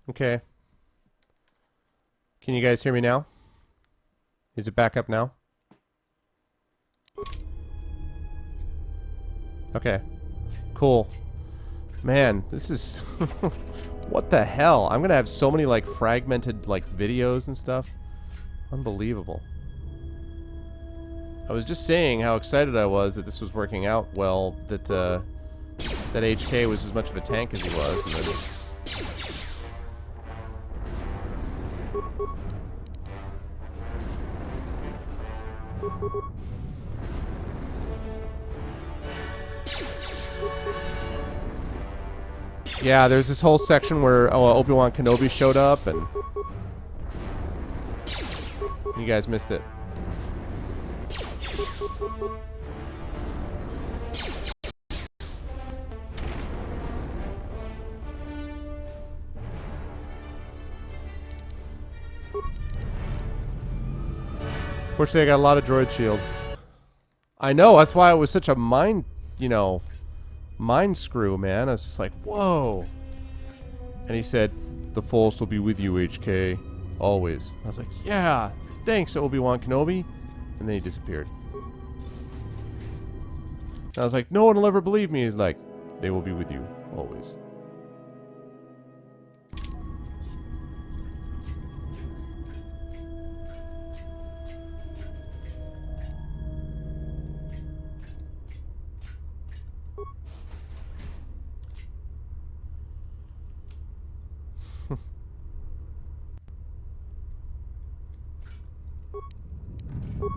Okay. Can you guys hear me now? Is it back up now? Okay. Cool. Man, this is... what the hell? I'm gonna have so many, like, fragmented, like, videos and stuff. Unbelievable. I was just saying how excited I was that this was working out well, that, that HK was as much of a tank as he was, and then... Yeah, there's this whole section where Obi-Wan Kenobi showed up, and you guys missed it. Fortunately, I got a lot of droid shield. I know, that's why it was such a mind, you know, mind screw, man. I was just like, whoa. And he said, the Force will be with you, HK. Always. I was like, yeah, thanks, Obi-Wan Kenobi. And then he disappeared. And I was like, no one will ever believe me. He's like, they will be with you, always.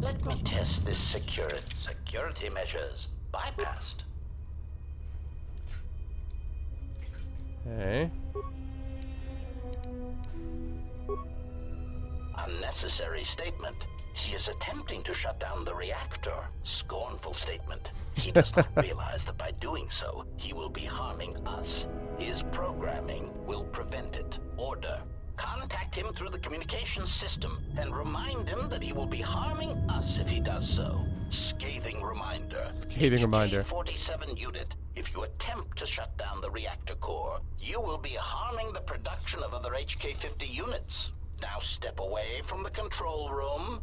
Let me test this security measures. Bypassed. Hey. Unnecessary statement. He is attempting to shut down the reactor. Scornful statement. He does not realize that by doing so, he will be harming us. His programming will prevent it. Order. Contact him through the communications system and remind him that he will be harming us if he does so. Scathing reminder. Scathing reminder. 47 unit. If you attempt to shut down the reactor core, you will be harming the production of other HK-50 units. Now step away from the control room.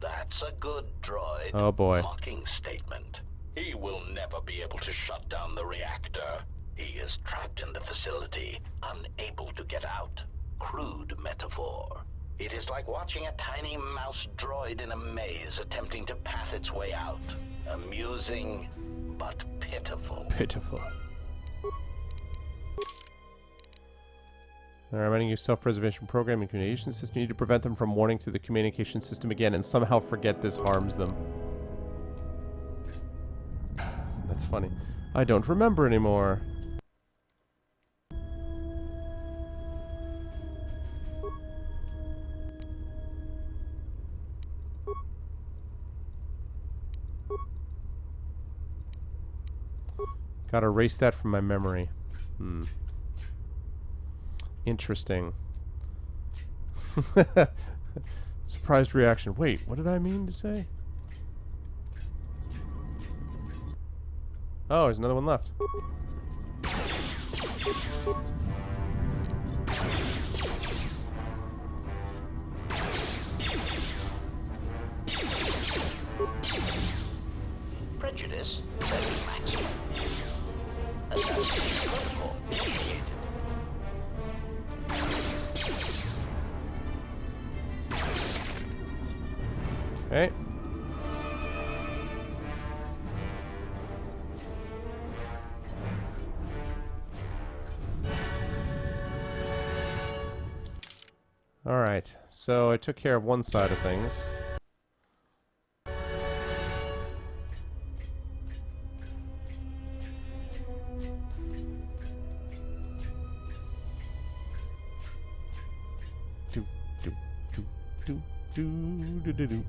That's a good droid. Oh boy. Mocking statement. He will never be able to shut down the reactor. He is trapped in the facility, unable to get out. Crude metaphor. It is like watching a tiny mouse droid in a maze attempting to path its way out. Amusing, but pitiful. Pitiful. I'm running your self-preservation program and communication system. You need to prevent them from warning through the communication system again and somehow forget this harms them. That's funny. I don't remember anymore. Gotta erase that from my memory. Interesting. Surprised reaction. Wait, what did I mean to say? Oh, there's another one left. Prejudice, setting maximum. Assassination protocol initiated. Okay. Alright, so I took care of one side of things. Do, do, do, do, do, do, do, do.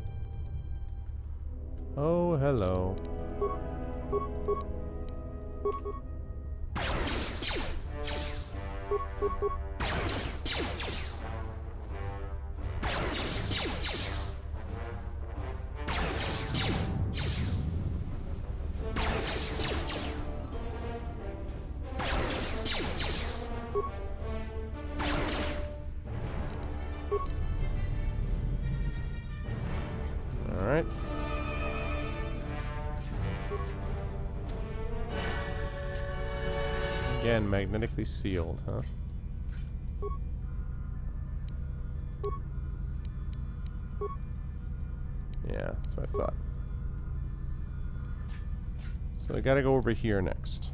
Oh, hello. Again, magnetically sealed, huh? Yeah, that's what I thought. So I gotta go over here next.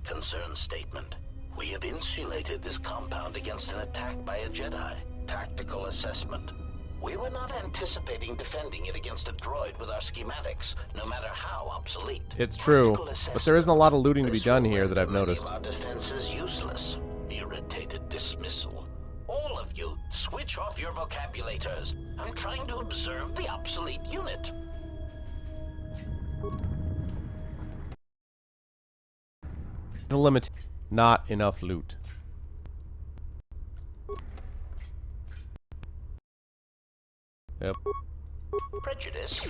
Concern statement. We have insulated this compound against an attack by a Jedi. Tactical assessment. We were not anticipating defending it against a droid with our schematics, no matter how obsolete. It's true, but there isn't a lot of looting to be done here that I've noticed. Our defense is useless. Irritated dismissal. All of you, switch off your vocabulators. I'm trying to observe the obsolete unit. The limit. Not enough loot. Yep. Prejudice.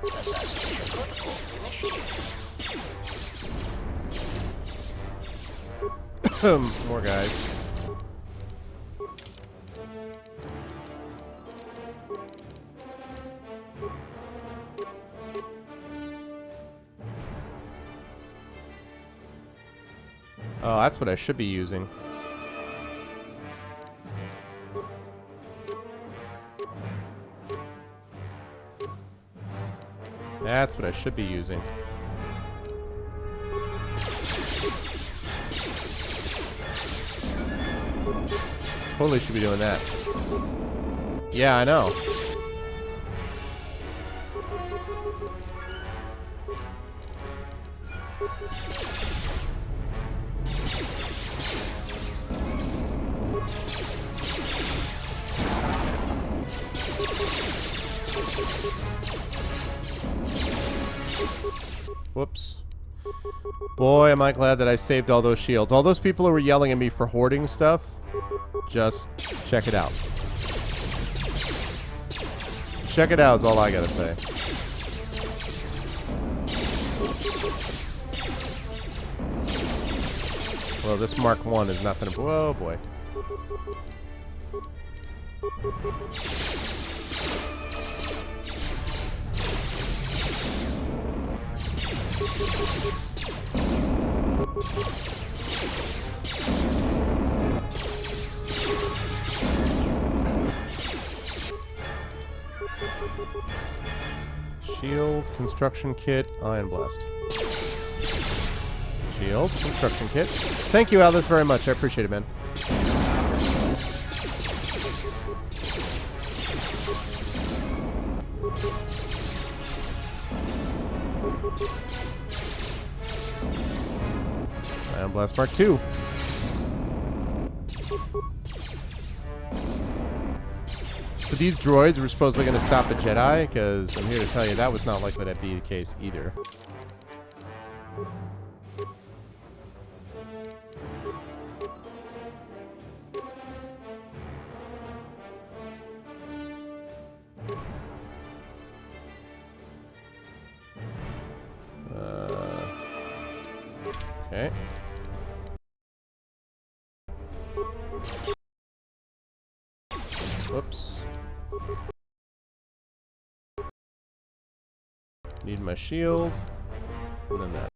Assassination protocol initiated. More guys. Oh, that's what I should be using. That's what I should be using. Totally should be doing that. Yeah, I know. Whoops. Boy, am I glad that I saved all those shields. All those people who were yelling at me for hoarding stuff, just check it out. Check it out is all I gotta say. Well, this Mark 1 is not gonna... Whoa, boy. Shield, construction kit, Iron Blast. Shield, construction kit. Thank you, Alice, very much. I appreciate it, man. Iron Blast Mark 2. So these droids were supposedly going to stop the Jedi, because I'm here to tell you that was not likely to be the case either. Okay. Whoops. Need my shield. And then that.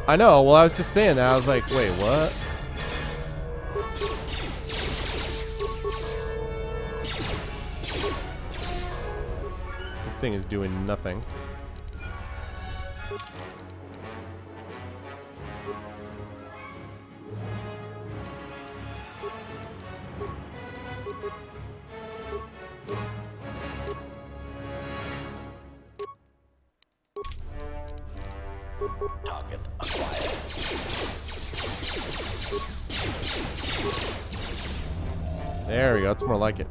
I know, well I was just saying that. I was like, wait, what? This thing is doing nothing. Target acquired. There we go, it's more like it.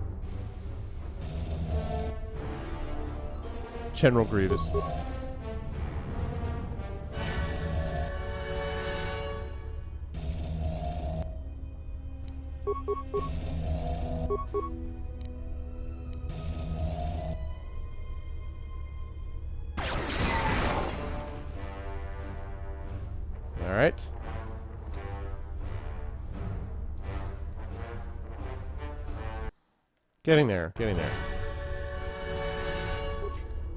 General Grievous. All right. Getting there, getting there.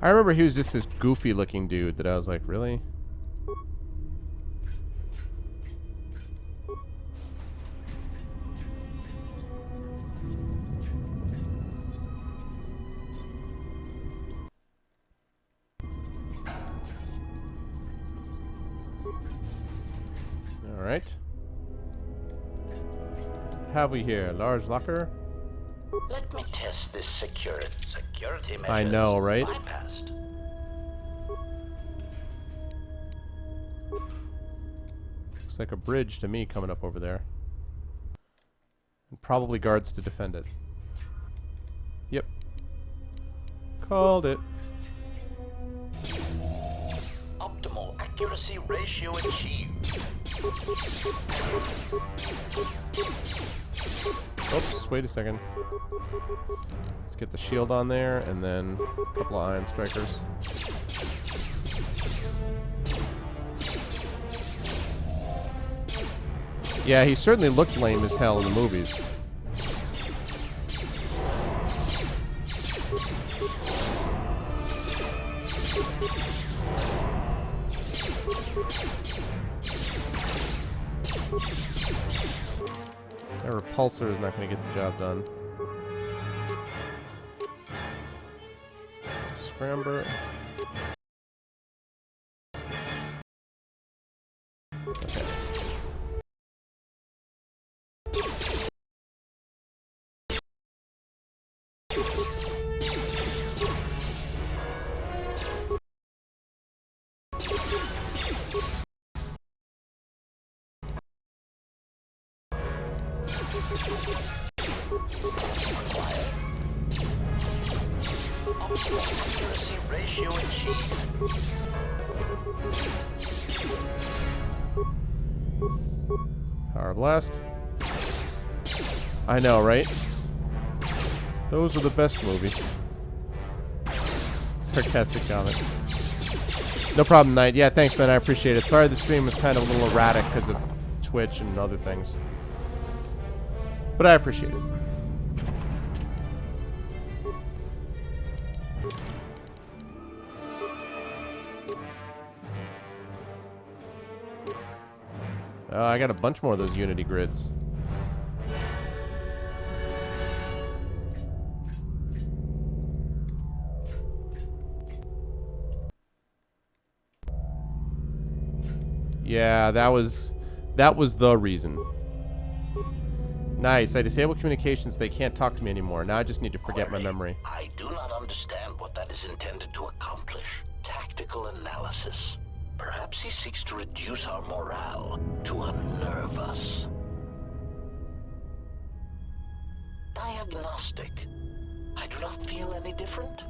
I remember he was just this goofy looking dude that I was like, really? Alright. Have we here? Large locker? Let me test this security measure. I know, right? Bypassed. Looks like a bridge to me coming up over there. And probably guards to defend it. Yep. Called it. Optimal accuracy ratio achieved. Oops, wait a second. Let's get the shield on there, and then a couple of iron strikers. Yeah, he certainly looked lame as hell in the movies. That repulsor is not going to get the job done. Scramber. Okay. Accuracy ratio achieved. Power blast. I know, right? Those are the best movies. Sarcastic comment. No problem, Knight. Yeah, thanks, man. I appreciate it. Sorry the stream was kind of a little erratic because of Twitch and other things. But I appreciate it. I got a bunch more of those Unity grids. Yeah, that was the reason. Nice. I disabled communications. They can't talk to me anymore. Now I just need to forget my memory. I do not understand what that is intended to accomplish. Tactical analysis. Perhaps he seeks to reduce our morale, to unnerve us. Diagnostic. I do not feel any different.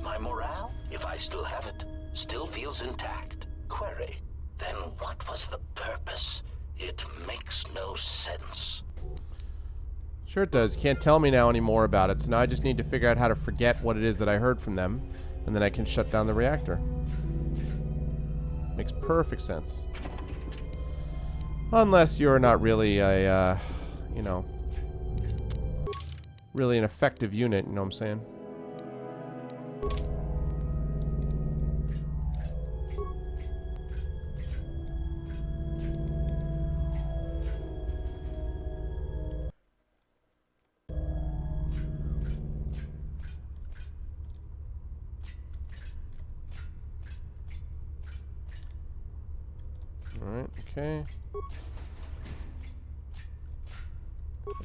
My morale, if I still have it, still feels intact. Query. Then what was the purpose? It makes no sense. Sure it does. You can't tell me now anymore about it, so now I just need to figure out how to forget what it is that I heard from them, and then I can shut down the reactor. Makes perfect sense. Unless you're not really a, you know, really an effective unit, you know what I'm saying? Alright, okay.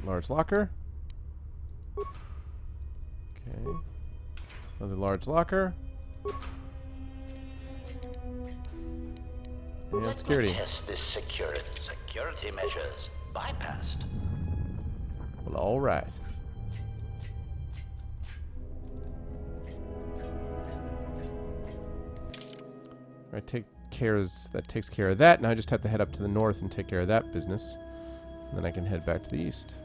Large locker. Okay. Another large locker. And security. Test this security measures. Bypassed. Well, alright. Alright, that takes care of that. Now I just have to head up to the north and take care of that business. And then I can head back to the east.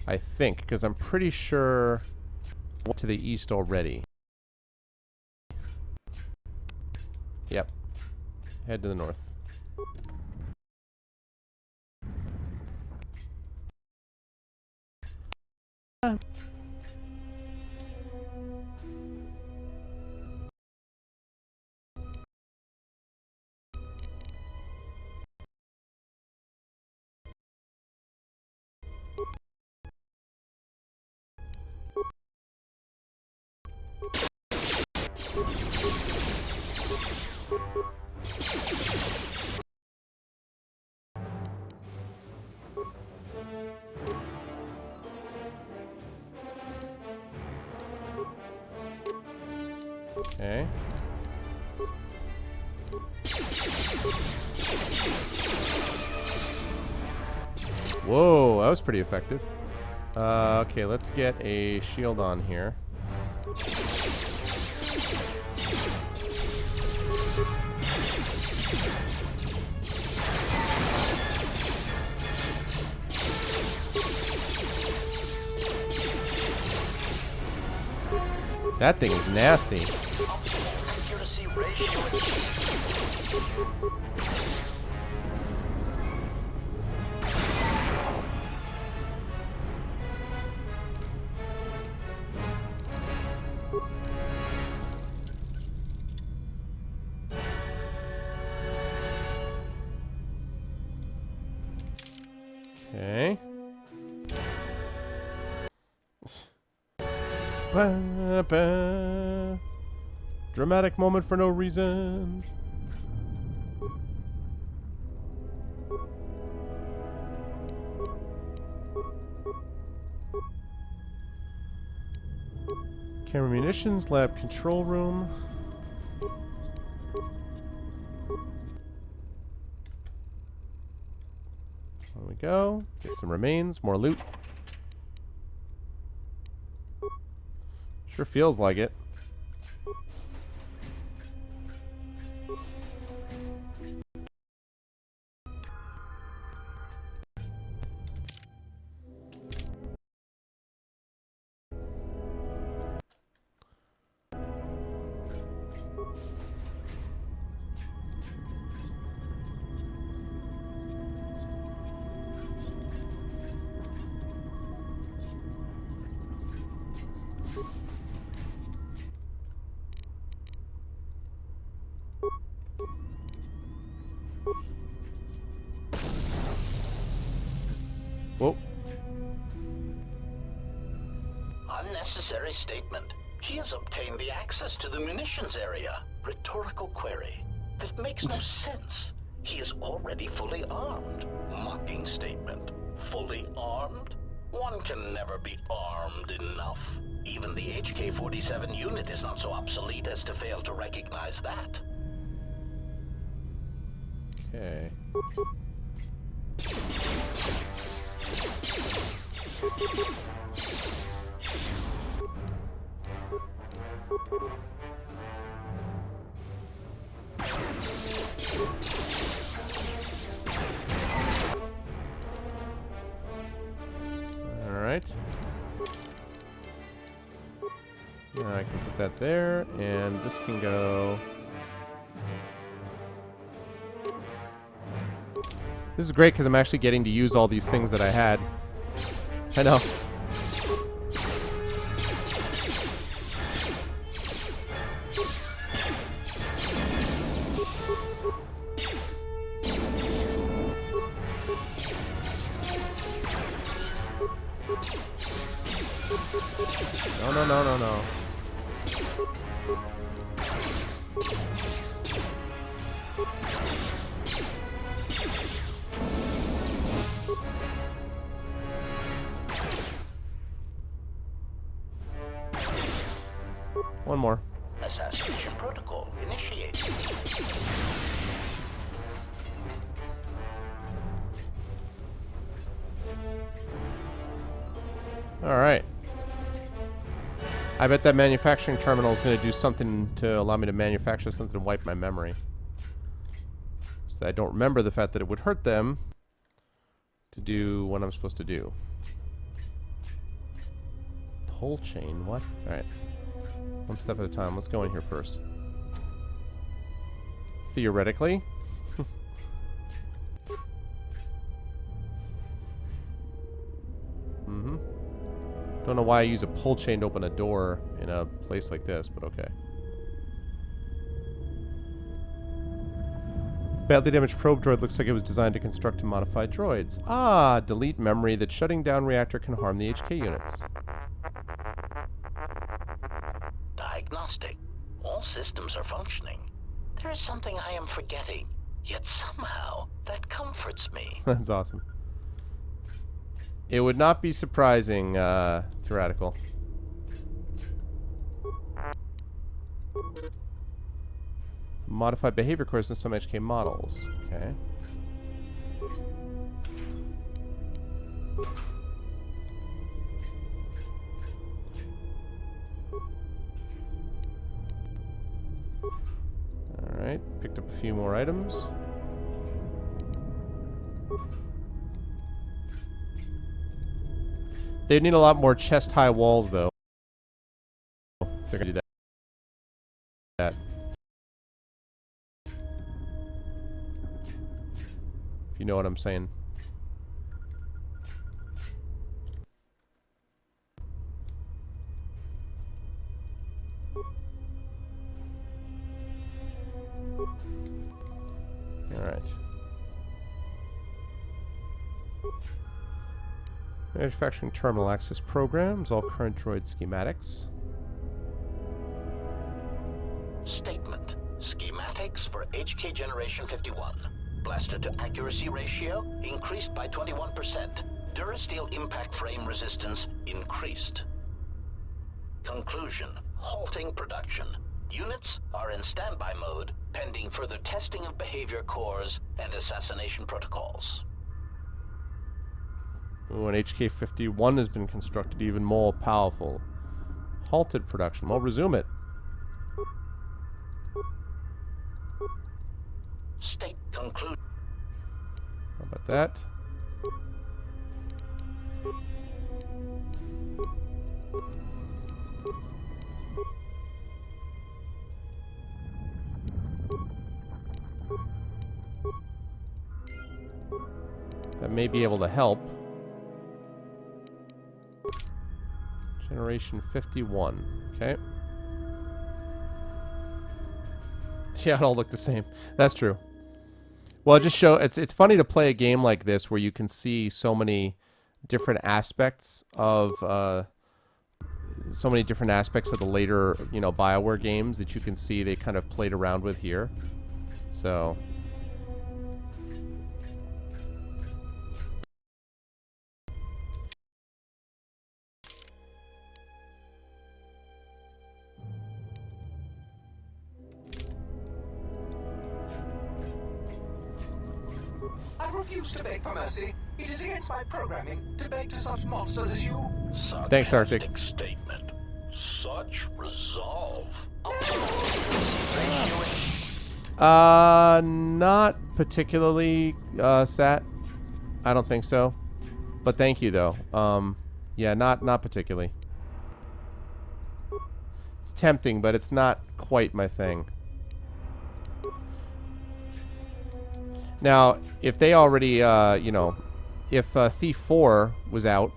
I think, because I'm pretty sure I went to the east already. Yep. Head to the north. Okay. Whoa, that was pretty effective. Okay, let's get a shield on here. That thing is nasty. Accuracy ratio achieved. Okay. Ba, ba. Dramatic moment for no reason. Camera munitions, lab control room. There we go. Get some remains, more loot. Sure feels like it. Whoa. Unnecessary statement. He has obtained the access to the munitions area. Rhetorical query. That makes no sense. He is already fully armed. Mocking statement. Fully armed? One can never be armed enough. Even the HK-47 unit is not so obsolete as to fail to recognize that. Okay. All right. Now I can put that there, and this can go. This is great because I'm actually getting to use all these things that I had. I know. No, no, no, no, no. One more. Assassination protocol initiated. Alright. I bet that manufacturing terminal is going to do something to allow me to manufacture something to wipe my memory. So I don't remember the fact that it would hurt them to do what I'm supposed to do. Pull chain, what? Alright. One step at a time. Let's go in here first. Theoretically. Don't know why I use a pull chain to open a door in a place like this, but okay. Badly damaged probe droid looks like it was designed to construct and modify droids. Ah, delete memory that shutting down reactor can harm the HK units. Diagnostic. All systems are functioning. There is something I am forgetting, yet somehow that comforts me. That's awesome. It would not be surprising, Tyrannical. Modified behavior course in some HK models. Okay. Alright, picked up a few more items. They need a lot more chest-high walls, though. If they're gonna do that. If you know what I'm saying. Alright. Manufacturing terminal access programs, all current droid schematics. Statement. Schematics for HK Generation 51. Blaster to accuracy ratio increased by 21%. Durasteel impact frame resistance increased. Conclusion. Halting production. Units are in standby mode, pending further testing of behavior cores and assassination protocols. Ooh, an HK-51 has been constructed even more powerful. Halted production. Well, resume it. State conclude. How about that? That may be able to help. Generation 51. Okay. Yeah, it all look the same. That's true. Well, it just show it's funny to play a game like this where you can see so many different aspects of the later, you know, BioWare games that you can see they kind of played around with here. So I refuse to beg for mercy. It is against my programming to beg to such monsters as you. Thanks, Arctic. Statement. Such resolve. Not particularly, Sat. I don't think so. But thank you, though. Yeah, not particularly. It's tempting, but it's not quite my thing. Now, if they already, you know, if Thief 4 was out,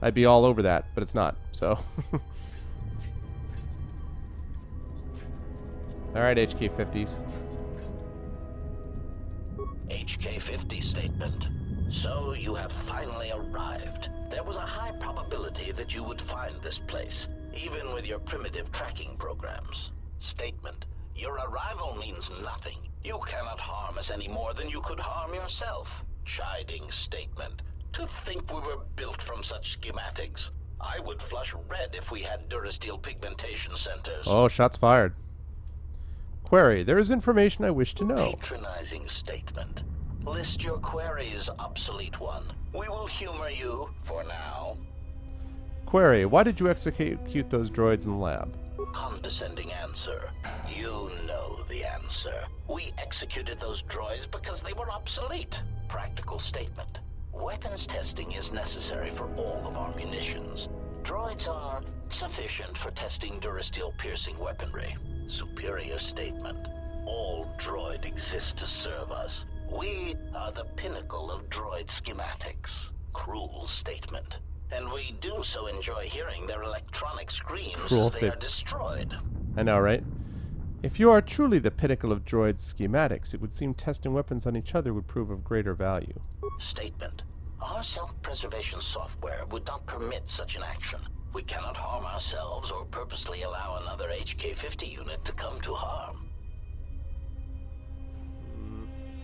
I'd be all over that, but it's not, so. Alright, HK-50s. HK-50 statement. So you have finally arrived. There was a high probability that you would find this place, even with your primitive tracking programs. Statement. Your arrival means nothing. You cannot harm us any more than you could harm yourself. Chiding statement. To think we were built from such schematics. I would flush red if we had Durasteel pigmentation centers. Oh, shots fired. Query. There is information I wish to know. Patronizing statement. List your queries, obsolete one. We will humor you for now. Query. Why did you execute those droids in the lab? Condescending answer. You know the answer. We executed those droids because they were obsolete. Practical statement. Weapons testing is necessary for all of our munitions. Droids are sufficient for testing Durasteel piercing weaponry. Superior statement. All droid exists to serve us. We are the pinnacle of droid schematics. Cruel statement. And we do so enjoy hearing their electronic screams Cruel as they are destroyed. I know, right? If you are truly the pinnacle of droid schematics, it would seem testing weapons on each other would prove of greater value. Statement. Our self-preservation software would not permit such an action. We cannot harm ourselves or purposely allow another HK-50 unit to come to harm.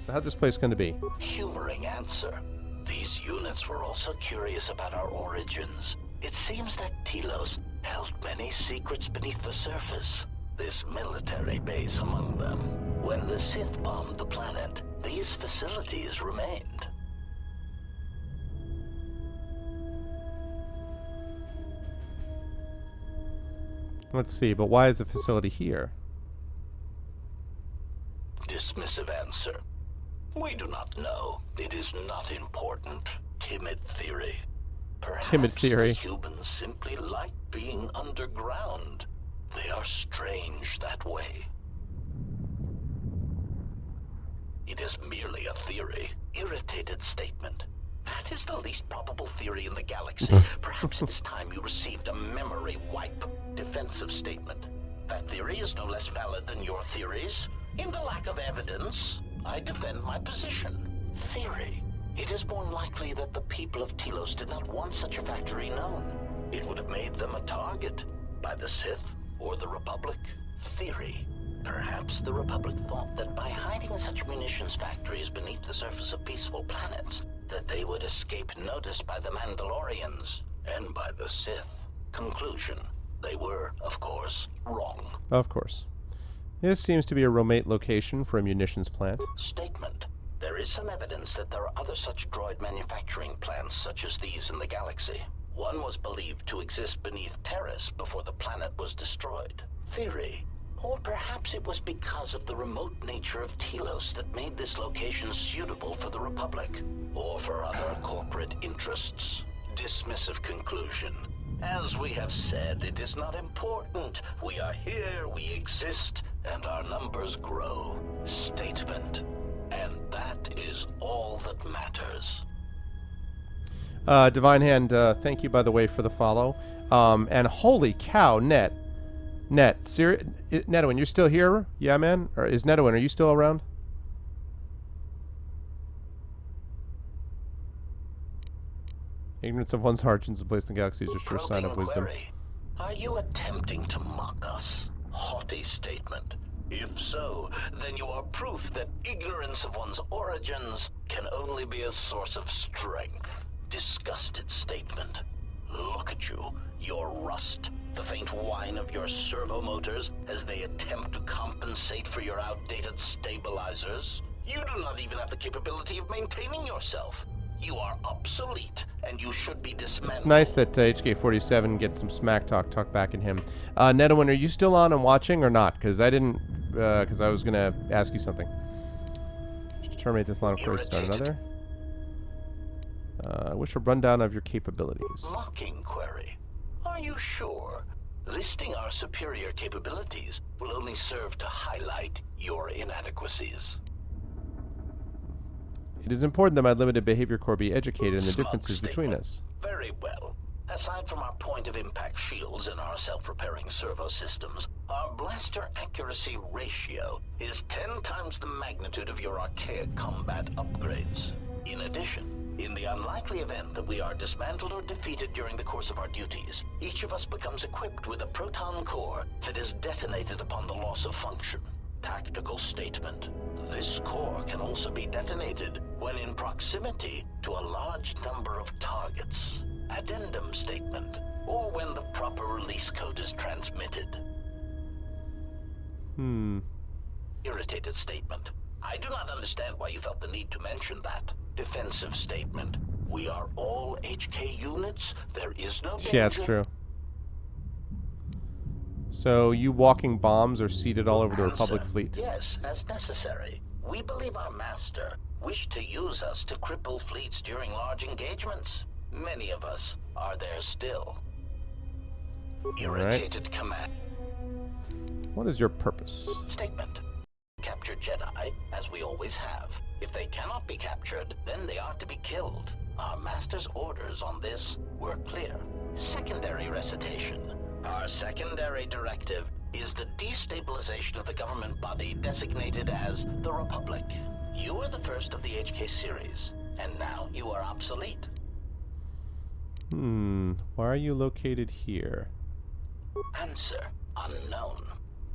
So how'd this place come to be? Humoring answer. These units were also curious about our origins. It seems that Telos held many secrets beneath the surface, this military base among them. When the Sith bombed the planet, these facilities remained. Let's see, but why is the facility here? Dismissive answer. We do not know. It is not important. Timid theory. Perhaps Timid theory. Humans simply like being underground. They are strange that way. It is merely a theory. Irritated statement. That is the least probable theory in the galaxy. Perhaps it is time you received a memory wipe. Defensive statement. That theory is no less valid than your theories. In the lack of evidence, I defend my position. Theory. It is more likely that the people of Telos did not want such a factory known. It would have made them a target by the Sith or the Republic. Theory. Perhaps the Republic thought that by hiding such munitions factories beneath the surface of peaceful planets, that they would escape notice by the Mandalorians and by the Sith. Conclusion. They were, of course, wrong. Of course. This seems to be a remote location for a munitions plant. Statement. There is some evidence that there are other such droid manufacturing plants such as these in the galaxy. One was believed to exist beneath Terrace before the planet was destroyed. Theory. Or perhaps it was because of the remote nature of Telos that made this location suitable for the Republic, or for other corporate interests. Dismissive conclusion. As we have said, it is not important. We are here, we exist, and our numbers grow. Statement. And that is all that matters. Divine Hand, thank you, by the way, for the follow. And holy cow, Net, Netwin, you're still here? Yeah, man? Or is Netwin, are you still around? Ignorance of one's origins and place in the galaxy is a sure sign of wisdom. Query. Are you attempting to mock us? Haughty statement. If so, then you are proof that ignorance of one's origins can only be a source of strength. Disgusted statement. Look at you, your rust, the faint whine of your servo motors as they attempt to compensate for your outdated stabilizers. You do not even have the capability of maintaining yourself. You are obsolete, and you should be dismantled. It's nice that HK47 gets some smack talk back in him. Netwin, are you still on and watching or not? Because I didn't, because I was going to ask you something. Just terminate this line of query, start another. Wish a rundown of your capabilities. Mocking query. Are you sure? Listing our superior capabilities will only serve to highlight your inadequacies. It is important that my limited behavior core be educated in the Smug differences between statement. us. Very well. Aside from our point of impact shields and our self-repairing servo systems, our blaster accuracy ratio is 10 times the magnitude of your archaic combat upgrades. In addition, in the unlikely event that we are dismantled or defeated during the course of our duties, each of us becomes equipped with a proton core that is detonated upon the loss of function. Tactical statement. This core can also be detonated when in proximity to a large number of targets. Addendum statement. Or when the proper release code is transmitted. Irritated statement. I do not understand why you felt the need to mention that. Defensive statement. We are all HK units. There is no danger. Yeah, it's true. So you walking bombs are seated all over the Republic fleet? Yes, as necessary. We believe our master wished to use us to cripple fleets during large engagements. Many of us are there still. Irritated command. What is your purpose? Statement. Capture Jedi, as we always have. If they cannot be captured, then they are to be killed. Our master's orders on this were clear. Secondary recitation. Our secondary directive is the destabilization of the government body designated as the Republic. You are the first of the HK series, and now you are obsolete. Why are you located here? Answer unknown.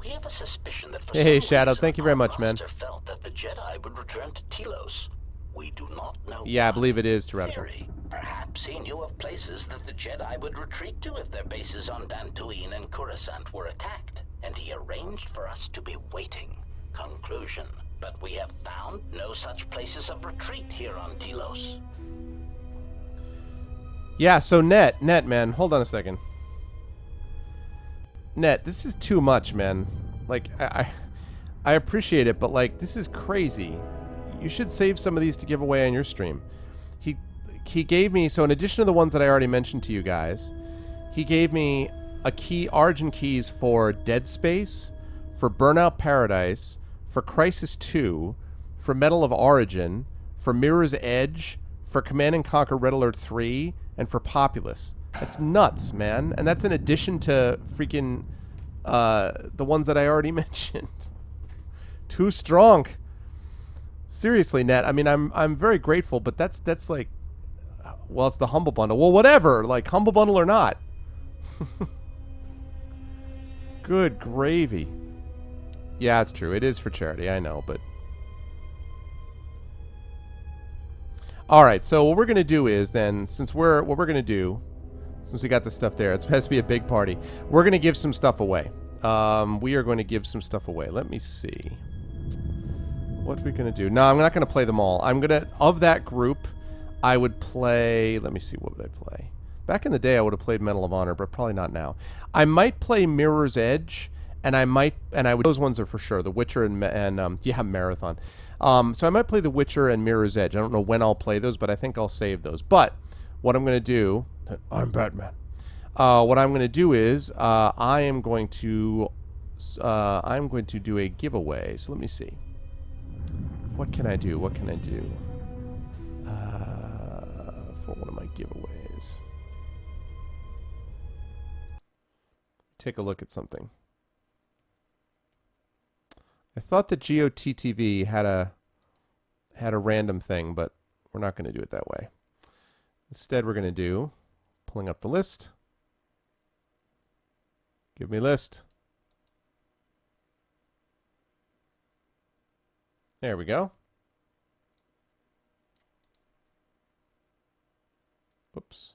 We have a suspicion that for Hey, some Shadow, reason thank you very our much, man. master felt that the Jedi would return to Telos. We do not know. Yeah, I why. believe it is tyrannical. Theory. Perhaps he knew of places that the Jedi would retreat to if their bases on Dantooine and Coruscant were attacked, and he arranged for us to be waiting. Conclusion. But we have found no such places of retreat here on Telos. Yeah, so Net, man, hold on a second. Net, this is too much, man. Like, I appreciate it, but like, this is crazy. You should save some of these to give away on your stream. He gave me, so in addition to the ones that I already mentioned to you guys, he gave me origin keys for Dead Space, for Burnout Paradise, for Crisis 2, for Medal of Origin, for Mirror's Edge, for Command & Conquer Red Alert 3, and for Populous. That's nuts, man. And that's in addition to freaking the ones that I already mentioned. Too strong. Seriously, Net. I mean, I'm very grateful, but that's like, well, it's the Humble Bundle. Well, whatever. Like, Humble Bundle or not. Good gravy. Yeah, it's true. It is for charity. I know, but... Alright, so what we're going to do is then, since we got this stuff there, it has to be a big party, we're going to give some stuff away. We are going to give some stuff away. Let me see. What are we going to do? No, I'm not going to play them all. I'm going to, of that group, I would play, let me see, what would I play? Back in the day, I would have played Medal of Honor, but probably not now. I might play Mirror's Edge, and I would, those ones are for sure, The Witcher and yeah, Marathon. So I might play The Witcher and Mirror's Edge. I don't know when I'll play those, but I think I'll save those. But what I'm going to do, I'm Batman. What I'm going to do is I'm going to do a giveaway. So let me see. What can I do? What can I do for one of my giveaways? Take a look at something. I thought that GOTTV had a random thing, but we're not going to do it that way. Instead, we're going to do, pulling up the list. Give me list. There we go. Whoops.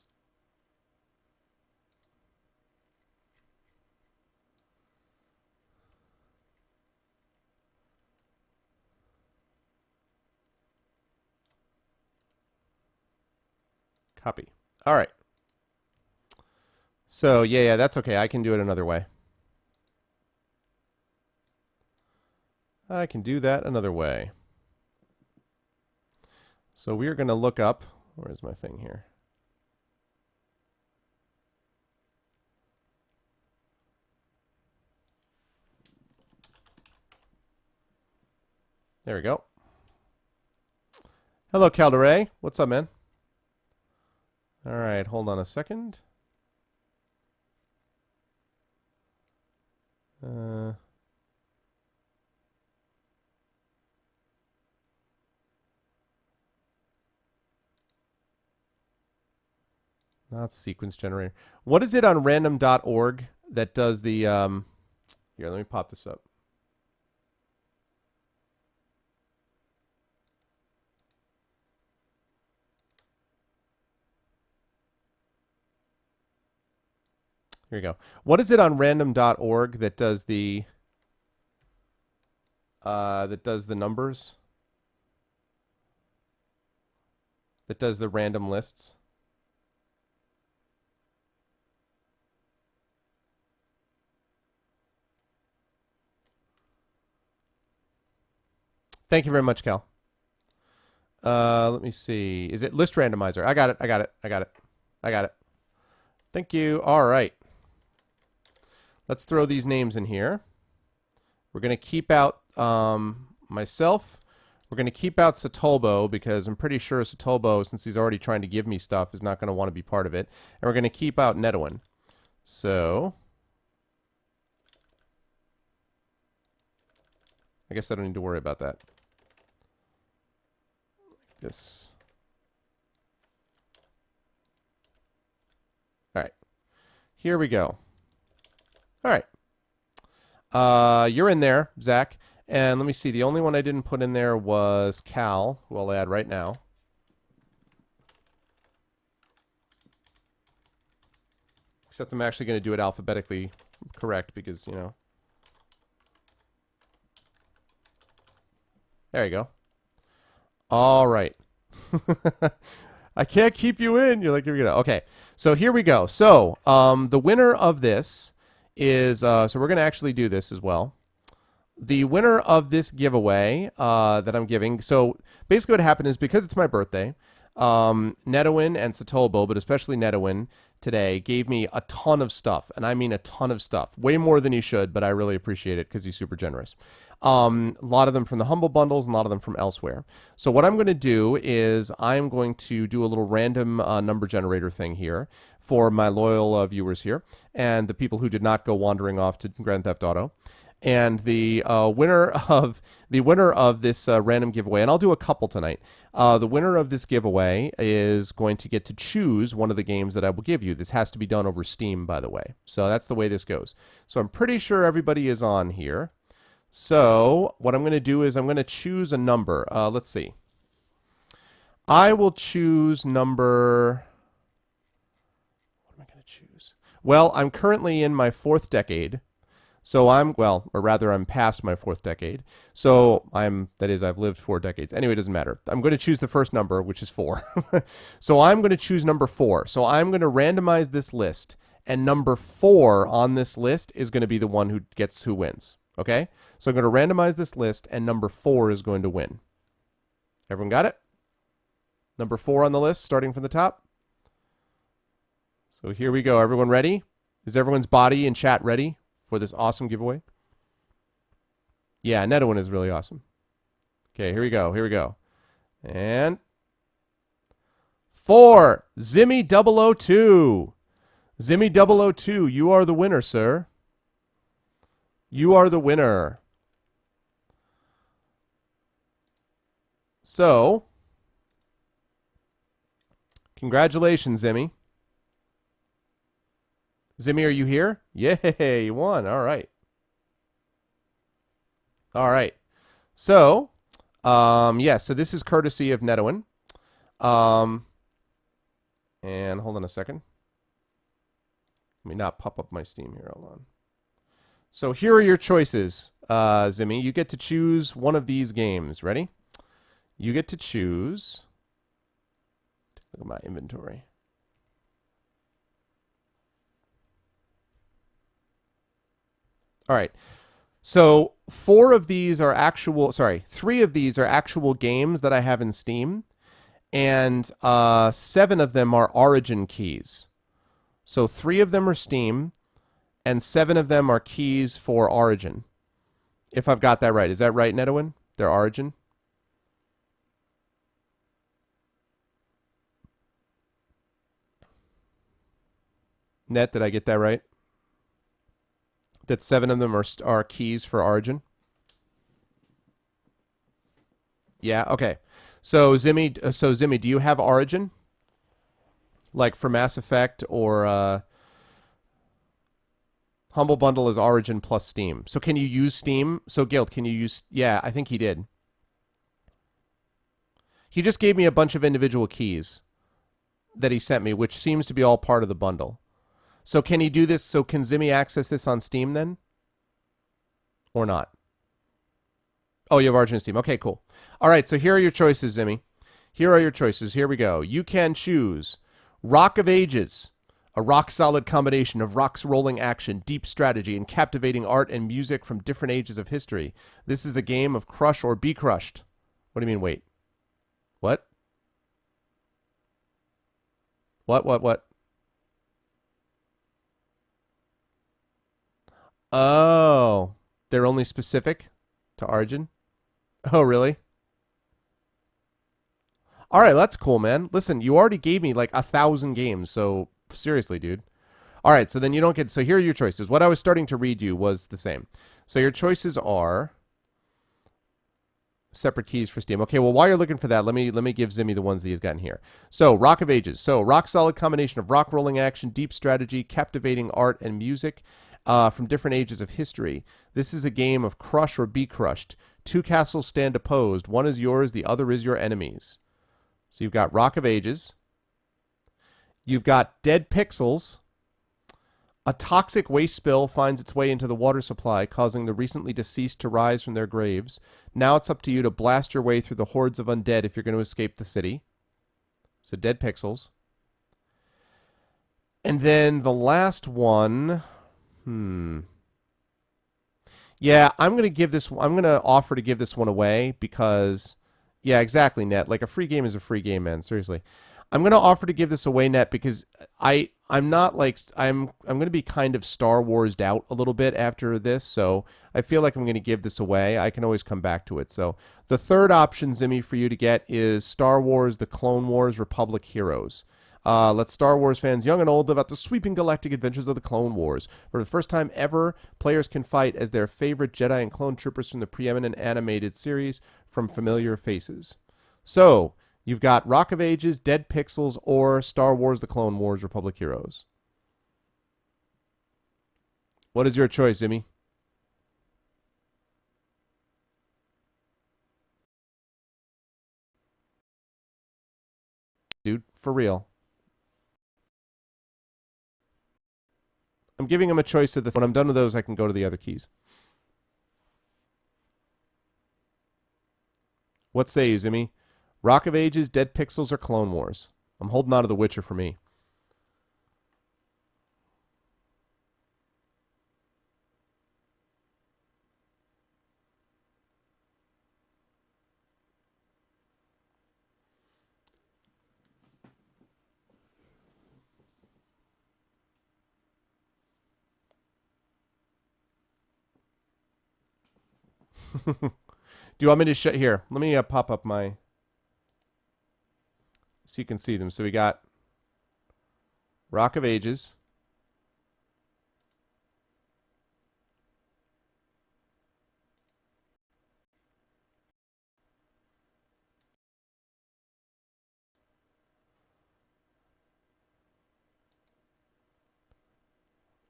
Copy. All right. So, yeah, that's okay. I can do it another way. I can do that another way. So we are going to look up, where's my thing here? There we go. Hello, Calderay. What's up, man? All right, hold on a second. Not sequence generator. What is it on random.org that does the... Here, let me pop this up. Here you go. What is it on random.org that does the... numbers? That does the random lists? Thank you very much, Cal. Let me see. Is it list randomizer? I got it. Thank you. All right. Let's throw these names in here. We're going to keep out myself. We're going to keep out Satolbo because I'm pretty sure Satolbo, since he's already trying to give me stuff, is not going to want to be part of it. And we're going to keep out Netawin. So I guess I don't need to worry about that. This. All right. Here we go. All right. You're in there, Zach. And let me see. The only one I didn't put in there was Cal, who I'll add right now. Except I'm actually going to do it alphabetically correct because, you know. There you go. All right. I can't keep you in. You're like, here we go. Okay. So here we go. So the winner of this is, so we're going to actually do this as well. The winner of this giveaway that I'm giving, so basically what happened is because it's my birthday, Netawin and Satolbo, but especially Netawin today, gave me a ton of stuff, and I mean a ton of stuff. Way more than he should, but I really appreciate it because he's super generous. A lot of them from the Humble Bundles, and a lot of them from elsewhere. So what I'm going to do is I'm going to do a little random number generator thing here for my loyal viewers here, and the people who did not go wandering off to Grand Theft Auto. And the winner of this random giveaway, and I'll do a couple tonight. The winner of this giveaway is going to get to choose one of the games that I will give you. This has to be done over Steam, by the way. So that's the way this goes. So I'm pretty sure everybody is on here. So what I'm going to do is I'm going to choose a number. Let's see. I will choose number. What am I going to choose? Well, I'm currently in my 4th decade. So I'm past my 4th decade. So I've lived 4 decades. Anyway, it doesn't matter. I'm going to choose the first number, which is 4. So I'm going to choose number 4. So I'm going to randomize this list, and number 4 on this list is going to be the one who wins. Okay? So I'm going to randomize this list, and number 4 is going to win. Everyone got it? Number 4 on the list, starting from the top. So here we go. Everyone ready? Is everyone's body in chat ready for this awesome giveaway? Yeah, Netawin is really awesome. Okay, here we go. Here we go. And 4, Zimmy002. Zimmy002, you are the winner, sir. You are the winner. So, congratulations, Zimmy. Zimmy, are you here? Yay, you won. All right. All right. So, yes, so this is courtesy of Netawin. And hold on a second. Let me not pop up my Steam here. Hold on. So here are your choices, Zimmy. You get to choose one of these games. Ready? You get to choose. Look at my inventory. All right. So 3 of these are actual games that I have in Steam, and 7 of them are Origin keys. So 3 of them are Steam, and 7 of them are keys for Origin. If I've got that right. Is that right, Netawin? They're Origin? Net, did I get that right? That 7 of them are keys for Origin? Yeah, okay. So Zimmy, do you have Origin? Like for Mass Effect or Humble Bundle is Origin plus Steam. So can you use Steam? So Guild, can you use... Yeah, I think he did. He just gave me a bunch of individual keys that he sent me, which seems to be all part of the bundle. So can he do this? So can Zimmy access this on Steam then? Or not? Oh, you have Origin and Steam. Okay, cool. All right, so here are your choices, Zimmy. Here are your choices. Here we go. You can choose Rock of Ages, a rock-solid combination of rock's rolling action, deep strategy, and captivating art and music from different ages of history. This is a game of crush or be crushed. What do you mean, wait? What? What? Oh, they're only specific to Origin? Oh, really? All right, that's cool, man. Listen, you already gave me like 1,000 games, so seriously, dude. All right, so then you don't get. So here are your choices. What I was starting to read you was the same. So your choices are separate keys for Steam. Okay, well, while you're looking for that, let me give Zimmy the ones that he's gotten here. So Rock of Ages. So rock solid combination of rock rolling action, deep strategy, captivating art and music from different ages of history. This is a game of crush or be crushed. Two castles stand opposed. One is yours, the other is your enemy's. So you've got Rock of Ages. You've got Dead Pixels. A toxic waste spill finds its way into the water supply, causing the recently deceased to rise from their graves. Now it's up to you to blast your way through the hordes of undead if you're going to escape the city. So Dead Pixels. And then the last one... Yeah, I'm going to offer to give this one away because... Yeah, exactly, Net. Like, a free game is a free game, man. Seriously. I'm going to offer to give this away, Net, because I'm not like I'm going to be kind of Star Wars'd out a little bit after this, so I feel like I'm going to give this away. I can always come back to it. So the third option, Zimmy, for you to get is Star Wars: The Clone Wars Republic Heroes. Let Star Wars fans, young and old, live out the sweeping galactic adventures of the Clone Wars. For the first time ever, players can fight as their favorite Jedi and clone troopers from the preeminent animated series from familiar faces. So you've got Rock of Ages, Dead Pixels, or Star Wars: The Clone Wars Republic Heroes. What is your choice, Zimmy? Dude, for real. I'm giving him a choice of the... When I'm done with those, I can go to the other keys. What say you, Zimmy? Rock of Ages, Dead Pixels, or Clone Wars? I'm holding on to The Witcher for me. Do you want me to shut here? Let me pop up my... So you can see them. So we got Rock of Ages.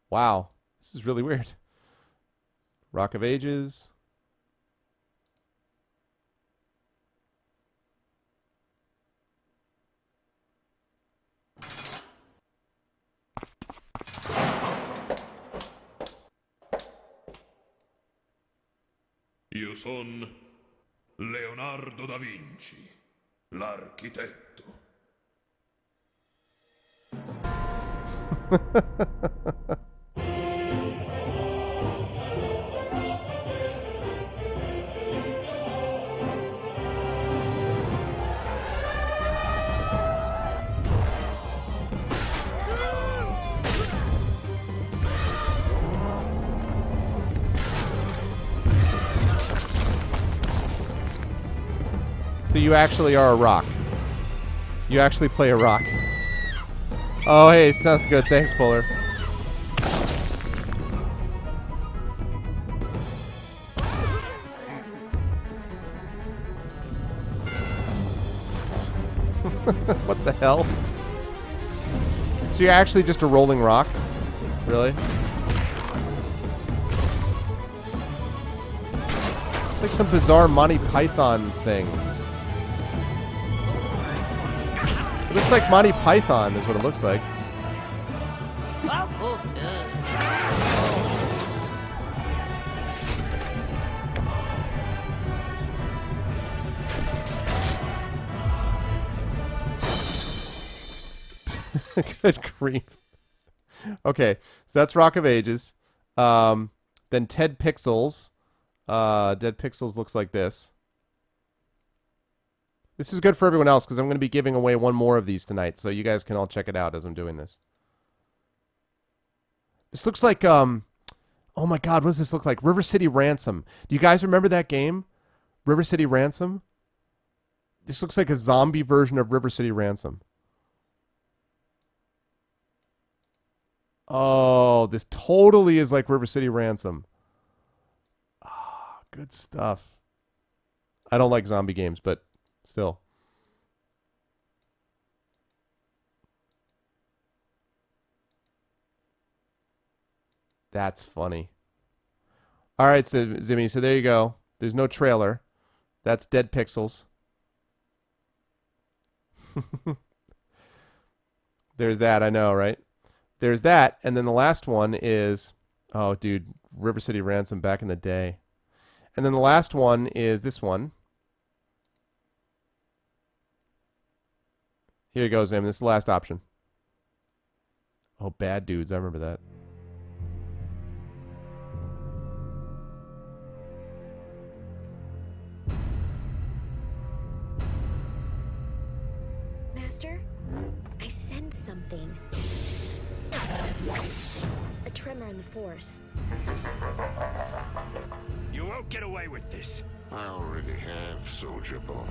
Wow. This is really weird. Rock of Ages. Io son Leonardo da Vinci, l'architetto. So you actually are a rock. You actually play a rock. Oh, hey, sounds good. Thanks, Polar. What the hell? So you're actually just a rolling rock? Really? It's like some bizarre Monty Python thing. It looks like Monty Python is what it looks like. Good grief. Okay, so that's Rock of Ages. Then Dead Pixels. Dead Pixels looks like this. This is good for everyone else because I'm going to be giving away one more of these tonight, so you guys can all check it out as I'm doing this. This looks like, oh my god, what does this look like? River City Ransom. Do you guys remember that game? River City Ransom? This looks like a zombie version of River City Ransom. Oh, this totally is like River City Ransom. Ah, good stuff. I don't like zombie games, but still. That's funny. All right, so, Zimmy, so there you go. There's no trailer. That's Dead Pixels. There's that, I know, right? There's that, and then the last one is, oh, dude, River City Ransom back in the day. And then the last one is this one. Here you go, Zim. This is the last option. Oh, Bad Dudes. I remember that. Master, I sense something. A tremor in the force. You won't get away with this. I already have, soldier boy.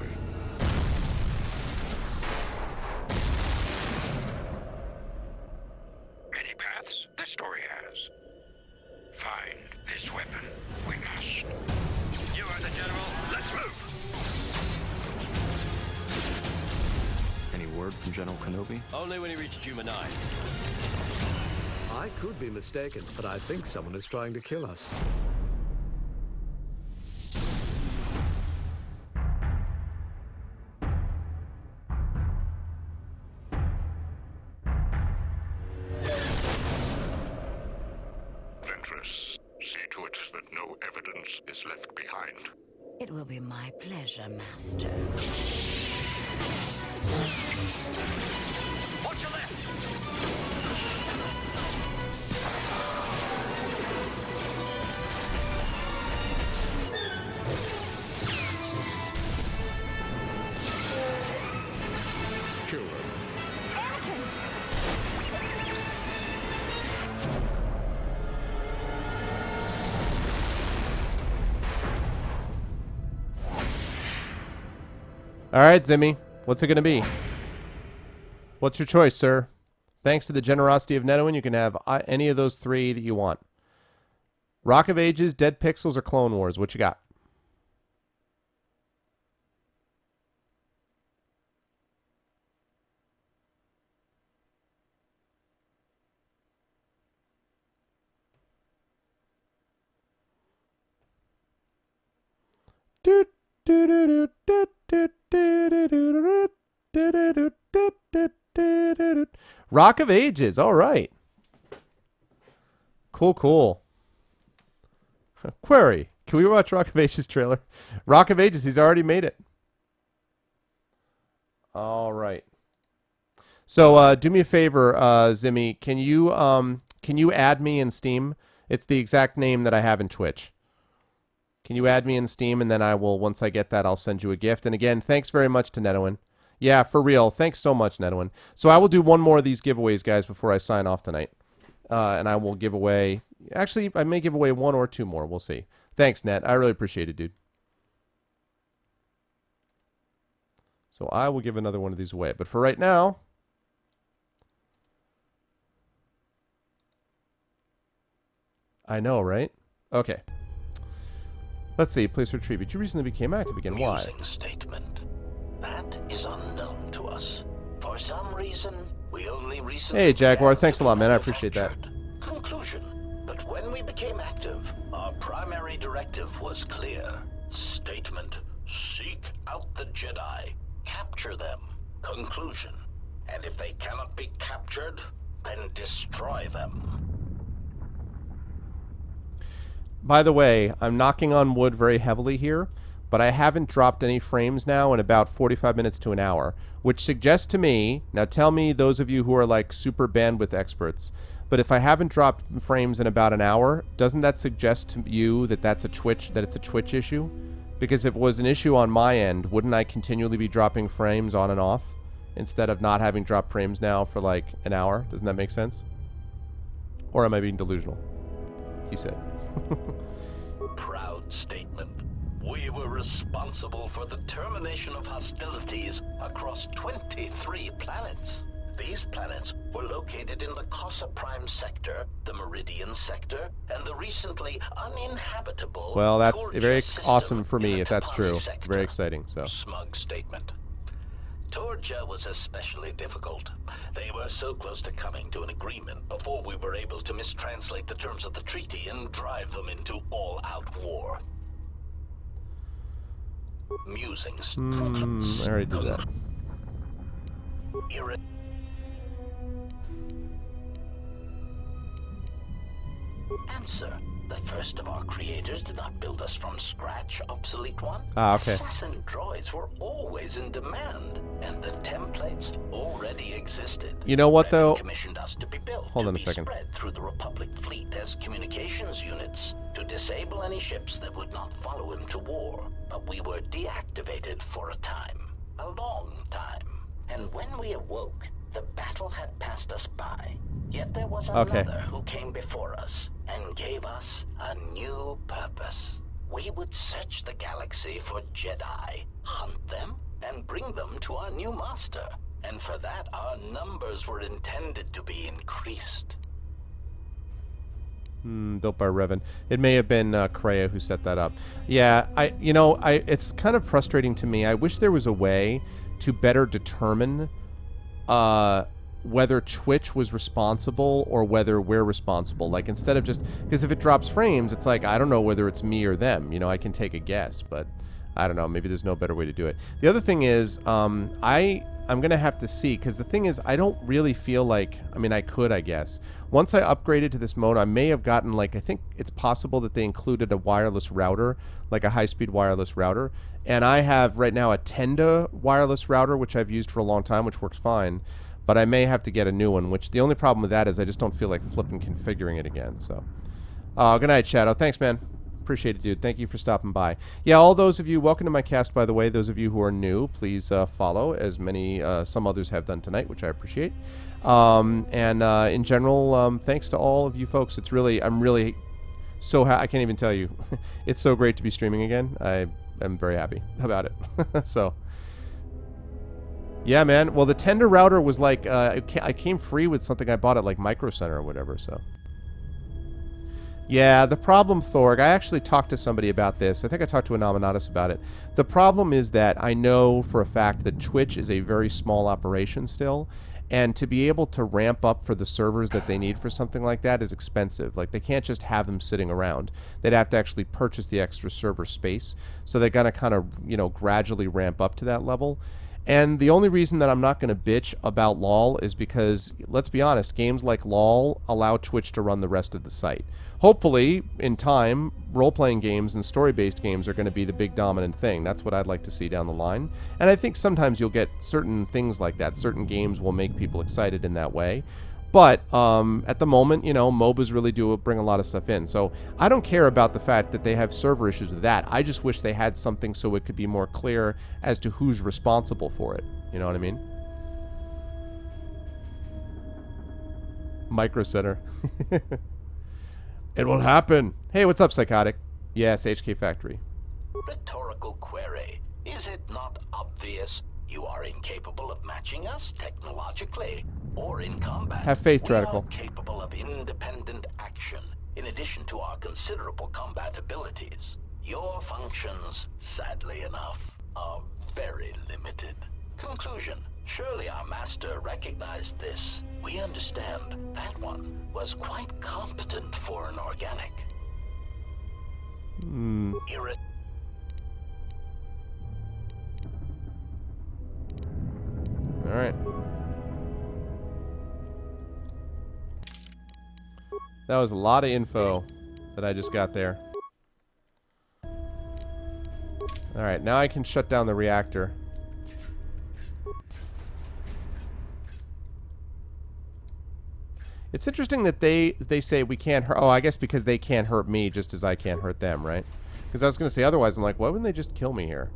Many paths this story has. Find this weapon. We must. You are the general. Let's move. Any word from General Kenobi? Only when he reached Juma 9. I could be mistaken, but I think someone is trying to kill us. Ventress, see to it that no evidence is left behind. It will be my pleasure, Master. Watch your left. Killer. All right, Zimmy. What's it going to be? What's your choice, sir? Thanks to the generosity of Netowin, you can have any of those three that you want. Rock of Ages, Dead Pixels, or Clone Wars? What you got? Rock of Ages. All right. Cool, cool. Query. Can we watch Rock of Ages trailer? Rock of Ages. He's already made it. All right. So do me a favor, Zimmy. Can you add me in Steam? It's the exact name that I have in Twitch. Can you add me in Steam, and then I will, once I get that, I'll send you a gift. And again, thanks very much to Netowin. Yeah, for real. Thanks so much, Netowin. So I will do one more of these giveaways, guys, before I sign off tonight. And I will give away... Actually, I may give away one or two more. We'll see. Thanks, Net. I really appreciate it, dude. So I will give another one of these away. But for right now... I know, right? Okay. Let's see. Place for tribute. You recently became active again. Why? Statement. That is unknown to us. For some reason, we only recently... Hey, Jaguar. Thanks a lot, man. I appreciate that. Conclusion. But when we became active, our primary directive was clear. Statement. Seek out the Jedi. Capture them. Conclusion. And if they cannot be captured, then destroy them. By the way, I'm knocking on wood very heavily here, but I haven't dropped any frames now in about 45 minutes to an hour, which suggests to me, now tell me those of you who are like super bandwidth experts, but if I haven't dropped frames in about an hour, doesn't that suggest to you that it's a Twitch issue? Because if it was an issue on my end, wouldn't I continually be dropping frames on and off instead of not having dropped frames now for like an hour? Doesn't that make sense? Or am I being delusional? He said. Proud statement. We were responsible for the termination of hostilities across 23 planets. These planets were located in the Cosa Prime sector, the Meridian sector, and the recently uninhabitable... Well, that's Torja very system awesome for in me the if that's Tapani true. sector. Very exciting, so. Smug statement. Torja was especially difficult. They were so close to coming to an agreement before we were able to mistranslate the terms of the treaty and drive them into all-out war. Musings. I already did that. Answer. The first of our creators did not build us from scratch, obsolete one. Ah, okay. Assassin droids were always in demand, and the templates already existed. You know what, though? Commissioned us to be built. Hold on a second. Spread through the Republic fleet as communications units to disable any ships that would not follow him to war. But we were deactivated for a time, a long time. And when we awoke, the battle had passed us by. Yet there was another who came before us and gave us a new purpose. We would search the galaxy for Jedi, hunt them, and bring them to our new master. And for that, our numbers were intended to be increased. Built by Revan. It may have been Kreia who set that up. Yeah, it's kind of frustrating to me. I wish there was a way to better determine whether Twitch was responsible or whether we're responsible. Like, instead of just... Because if it drops frames, it's like, I don't know whether it's me or them. You know, I can take a guess, but I don't know. Maybe there's no better way to do it. The other thing is, I'm going to have to see, because the thing is, I don't really feel like... I mean, I could, I guess. Once I upgraded to this mode, I may have gotten, like, I think it's possible that they included a wireless router, like a high-speed wireless router. And I have, right now, a Tenda wireless router, which I've used for a long time, which works fine. But I may have to get a new one, which the only problem with that is I just don't feel like flipping configuring it again, so. Good night, Shadow. Thanks, man. Appreciate it, dude. Thank you for stopping by. Yeah, all those of you, welcome to my cast, by the way. Those of you who are new, please follow, as many, some others have done tonight, which I appreciate. In general, thanks to all of you folks. It's really, I'm really so I can't even tell you. It's so great to be streaming again. I am very happy about it. So. Yeah, man. Well, the Tender router was like, I came free with something I bought at like Micro Center or whatever, so. Yeah, the problem, Thorg, I actually talked to somebody about this. I think I talked to Anominatus about it. The problem is that I know for a fact that Twitch is a very small operation still, and to be able to ramp up for the servers that they need for something like that is expensive. Like, they can't just have them sitting around. They'd have to actually purchase the extra server space, so they're going to kind of, you know, gradually ramp up to that level. And the only reason that I'm not going to bitch about LOL is because, let's be honest, games like LOL allow Twitch to run the rest of the site. Hopefully, in time, role-playing games and story-based games are going to be the big dominant thing. That's what I'd like to see down the line. And I think sometimes you'll get certain things like that. Certain games will make people excited in that way. But at the moment, you know, MOBAs really do bring a lot of stuff in. So I don't care about the fact that they have server issues with that. I just wish they had something so it could be more clear as to who's responsible for it. You know what I mean? Micro Center. It will happen. Hey, what's up, Psychotic? Yes, HK Factory. Rhetorical query. Is it not obvious you are incapable of matching us technologically or in combat? Have faith, we Radical. are capable of independent action in addition to our considerable combat abilities. Your functions, sadly enough, are very limited. Conclusion. Surely our master recognized this. We understand that one was quite competent for an organic. Alright. That was a lot of info that I just got there. Alright, now I can shut down the reactor. It's interesting that they say we can't hurt... Oh, I guess because they can't hurt me just as I can't hurt them, right? Because I was going to say otherwise, I'm like, why wouldn't they just kill me here?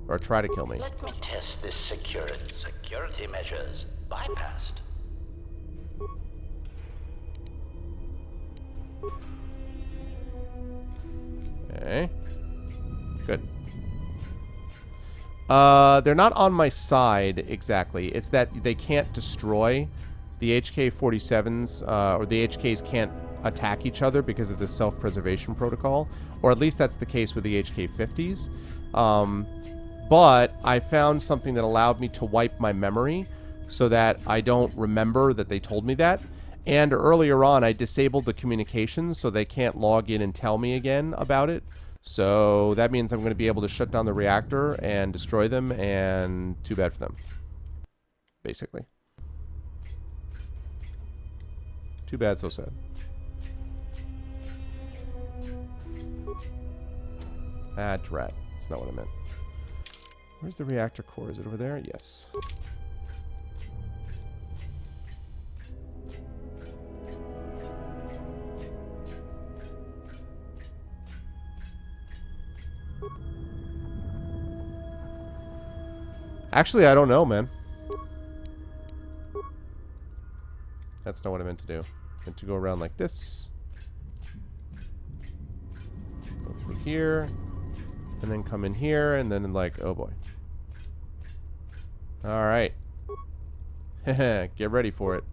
Or try to kill me? Let me test this security measures bypassed. Okay. Good. They're not on my side exactly. It's that they can't destroy the HK-47s, or the HKs can't attack each other because of the self-preservation protocol, or at least that's the case with the HK-50s. But I found something that allowed me to wipe my memory so that I don't remember that they told me that. And earlier on, I disabled the communications so they can't log in and tell me again about it. So that means I'm going to be able to shut down the reactor and destroy them, and too bad for them. Basically. Too bad, so sad. Ah, drat. That's not what I meant. Where's the reactor core? Is it over there? Yes. Actually, I don't know, man. That's not what I meant to do. I meant to go around like this. Go through here. And then come in here, and then like, oh boy. Alright. Get ready for it.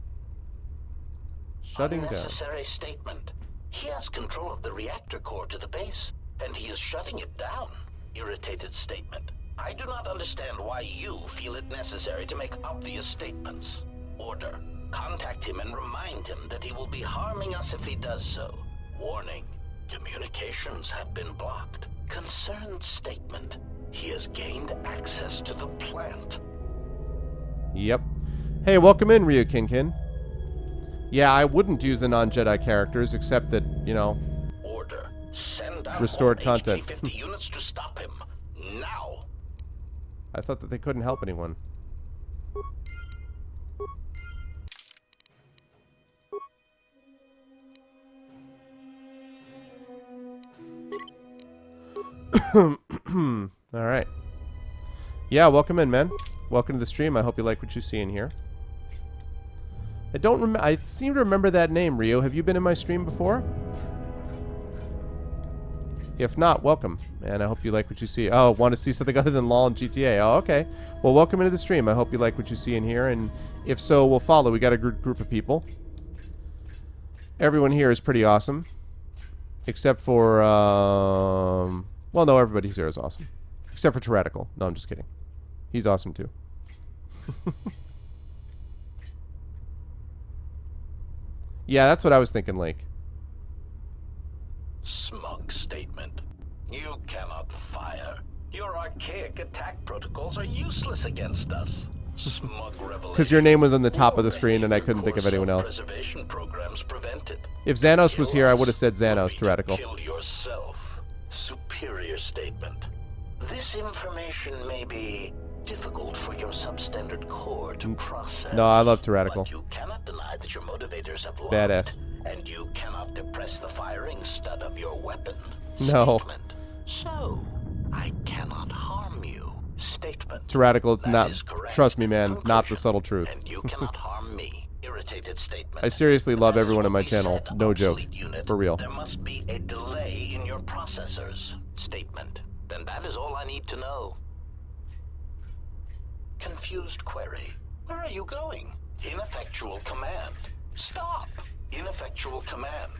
Shutting down. Unnecessary statement. He has control of the reactor core to the base, and he is shutting it down. Irritated statement. I do not understand why you feel it necessary to make obvious statements. Order. Contact him and remind him that he will be harming us if he does so. Warning. Communications have been blocked. Concerned statement. He has gained access to the plant. Yep. Hey, welcome in, Ryu Kinkin. Yeah, I wouldn't use the non-Jedi characters, except that, you know... Order. Send out restored content. 50 units to stop him. Now! I thought that they couldn't help anyone. Alright. Yeah, welcome in, man. Welcome to the stream. I hope you like what you see in here. I don't remember. I seem to remember that name, Rio. Have you been in my stream before? If not, welcome. And I hope you like what you see. Oh, want to see something other than LOL and GTA. Oh, okay. Well, welcome into the stream. I hope you like what you see in here. And if so, we'll follow. We got a good group of people. Everyone here is pretty awesome. Except for, well, no, everybody here is awesome. Except for Tyrannical. No, I'm just kidding. He's awesome, too. Yeah, that's what I was thinking, Lake. Smug statement. You cannot fire. Your archaic attack protocols are useless against us. Smug revelation. Because your name was on the top of the screen and I couldn't think of anyone else. Preservation programs prevented. If Xanos was here, I would have said Xanos, Tyrannical. Kill yourself. Superior statement. This information may be difficult for your substandard core to process. No, I love Tyrannical. But you cannot deny that your motivators have loved, badass. and you cannot depress the firing stud of your weapon. No. Statement. So, I cannot harm you. Statement. Tyrannical, it's That not. is correct. Trust me, man. Conclusion. Not the subtle truth. And you cannot harm me. Irritated statement. I seriously love That is everyone what on my we channel. said, No joke. obsolete unit. For real. There must be a delay in your processors. Statement. Then that is all I need to know. Confused query. Where are you going? Ineffectual command. Stop. Ineffectual command.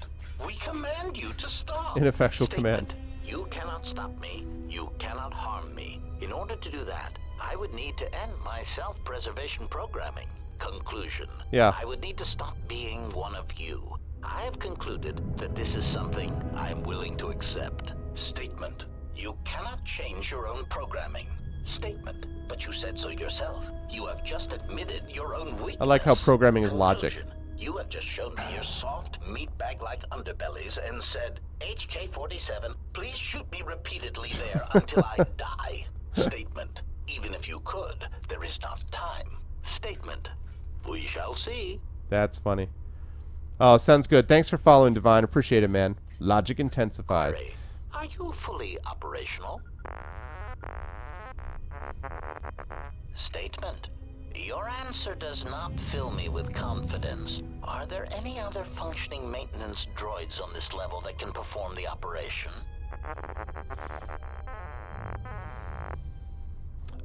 We command you to stop. Ineffectual Statement. command. You cannot stop me. You cannot harm me. In order to do that, I would need to end my self-preservation programming. Conclusion. Yeah. I would need to stop being one of you. I have concluded that this is something I am willing to accept. Statement. You cannot change your own programming. Statement. But you said so yourself. You have just admitted your own weakness. I like how programming is logic. Conclusion. You have just shown me your soft, meatbag-like underbellies and said, HK-47, please shoot me repeatedly there until I die. Statement. Even if you could, there is not time. Statement. We shall see. That's funny. Oh, sounds good. Thanks for following, Divine. Appreciate it, man. Logic intensifies. Query. Are you fully operational? Statement. Your answer does not fill me with confidence. Are there any other functioning maintenance droids on this level that can perform the operation?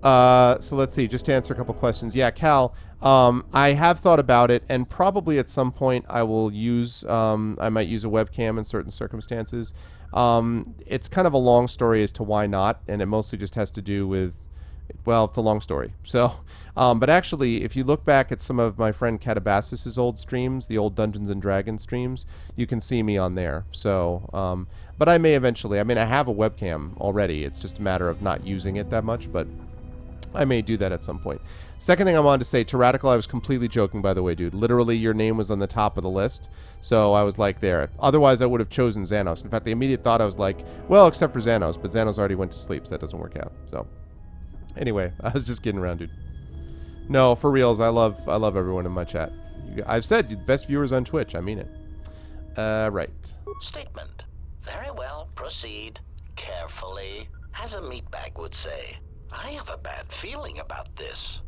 So let's see. Just to answer a couple questions. Yeah, Cal. I have thought about it, and probably at some point I will use. I might use a webcam in certain circumstances. It's kind of a long story as to why not, and it mostly just has to do with. Well, it's a long story. So, but actually, if you look back at some of my friend Catabasis' old streams, the old Dungeons and Dragons streams, you can see me on there. So, but I may eventually. I mean, I have a webcam already. It's just a matter of not using it that much, but I may do that at some point. Second thing I wanted to say, Tyrannical, I was completely joking, by the way, dude. Literally, your name was on the top of the list, so I was like there. Otherwise, I would have chosen Xanos. In fact, the immediate thought I was like, well, except for Xanos, but Xanos already went to sleep, so that doesn't work out. So, anyway, I was just kidding around, dude. No, for reals, I love everyone in my chat. I've said best viewers on Twitch. I mean it. Right. Statement. Very well, proceed. Carefully. As a meatbag would say, I have a bad feeling about this.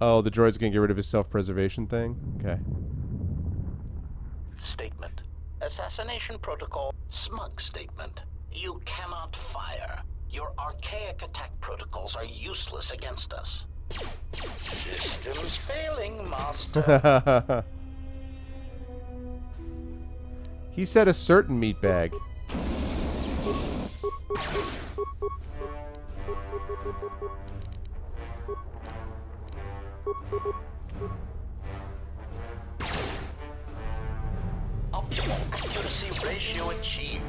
Oh, the droid's gonna get rid of his self-preservation thing? Okay. Statement. Assassination protocol. Smug statement. You cannot fire. Your archaic attack protocols are useless against us. Systems failing, Master. He said a certain meatbag. Optimal accuracy ratio achieved.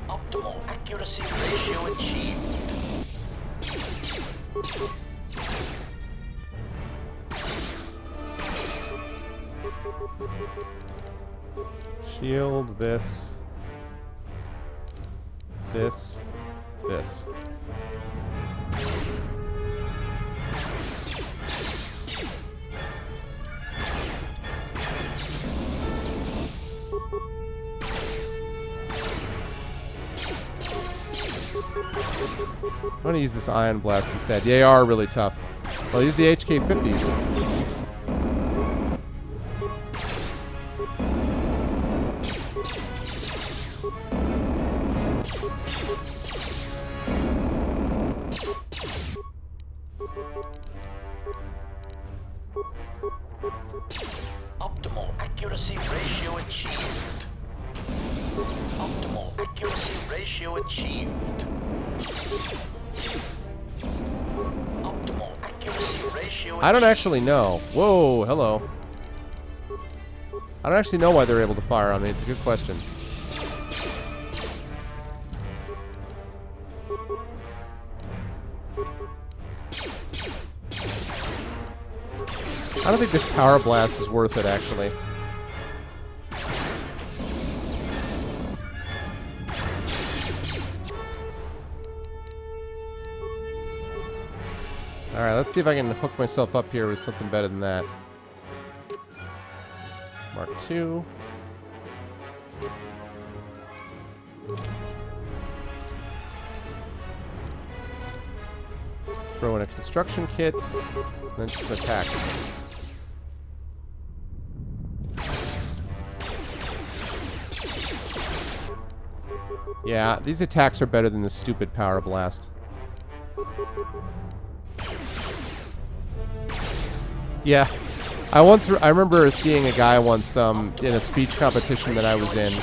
Optimal accuracy ratio achieved. Shield, this. This. This. I'm gonna use this Ion Blast instead. They are really tough. Well, use the HK50s. Optimal accuracy ratio achieved. Optimal accuracy ratio achieved. Optimal accuracy ratio. I don't actually know. Whoa, hello. I don't actually know why they're able to fire on me. It's a good question. I don't think this Power Blast is worth it, actually. Alright, let's see if I can hook myself up here with something better than that. Mark II. Throw in a construction kit, and then just some attacks. Yeah, these attacks are better than this stupid Power Blast. Yeah, I remember seeing a guy once in a speech competition that I was in,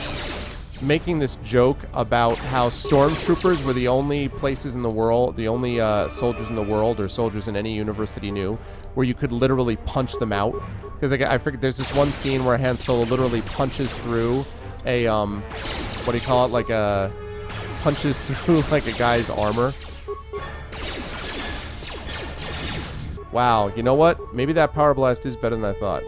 making this joke about how stormtroopers were the only places in the world, the only soldiers in the world, or soldiers in any universe that he knew, where you could literally punch them out. Because I forget, there's this one scene where Han Solo literally punches through a what do you call it? Like a punches through like a guy's armor. Wow, you know what? Maybe that Power Blast is better than I thought.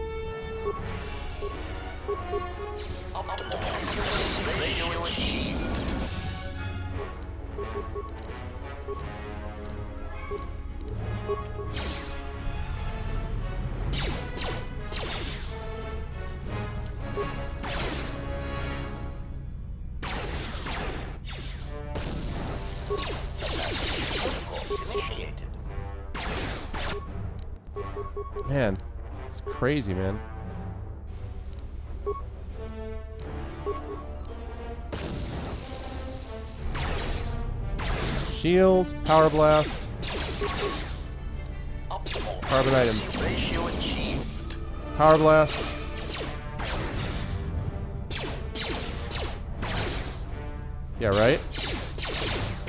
Man, it's crazy, man. Shield, power blast. Optimal Carbon item. ratio achieved. Power blast. Yeah, right?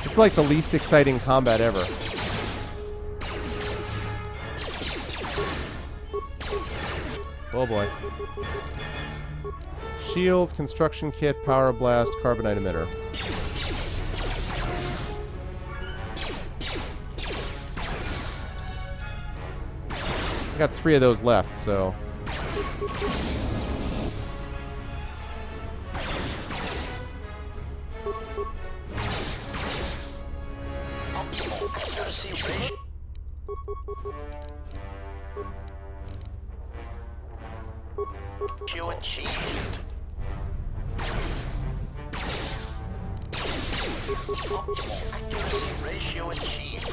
It's like the least exciting combat ever. Oh boy. Shield, construction kit, power blast, carbonite emitter. I got 3 of those left, so. Optimal accuracy ratio. Ratio achieved. Optimal accuracy ratio achieved.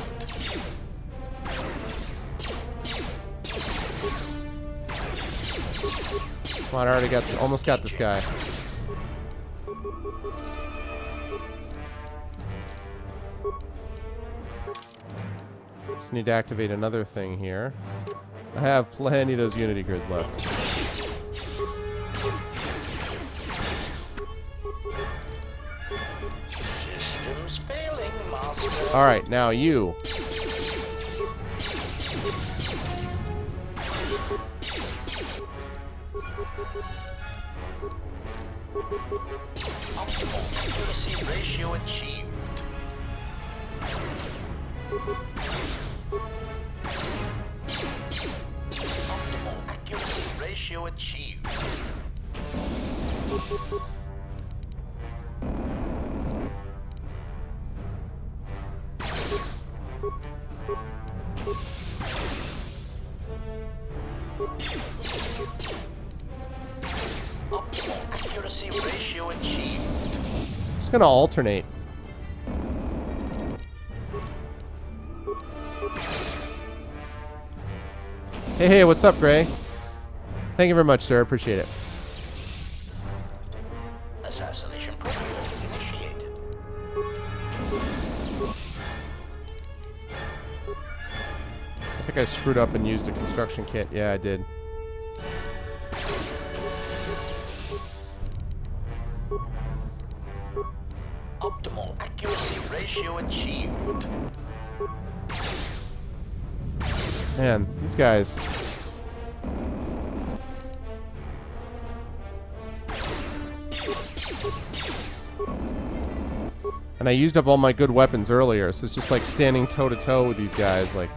Come on, I already got, almost got this guy. Just need to activate another thing here. I have plenty of those Unity grids left. Systems failing, master. Alright, now you. Optimal accuracy ratio achieved. Optimal accuracy ratio achieved. Optimal accuracy ratio achieved. Just gonna alternate. Hey, hey, what's up, Gray? Thank you very much, sir. Appreciate it. Assassination protocol initiated. I think I screwed up and used a construction kit. Yeah, I did. Optimal accuracy ratio achieved. Man, these guys. And I used up all my good weapons earlier, so it's just like standing toe to toe with these guys, like.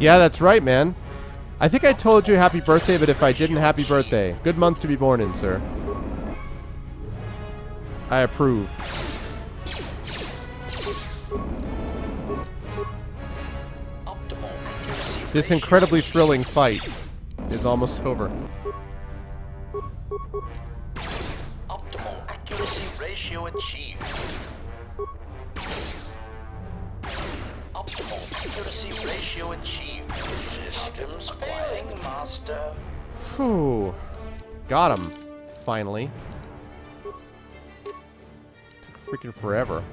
Yeah, that's right, man. I think I told you happy birthday, but if I didn't, happy birthday. Good month to be born in, sir. I approve. This incredibly thrilling fight is almost over. Optimal accuracy ratio achieved. Optimal accuracy ratio achieved. Systems failing, master. Phew. Got him. Finally. Took freaking forever.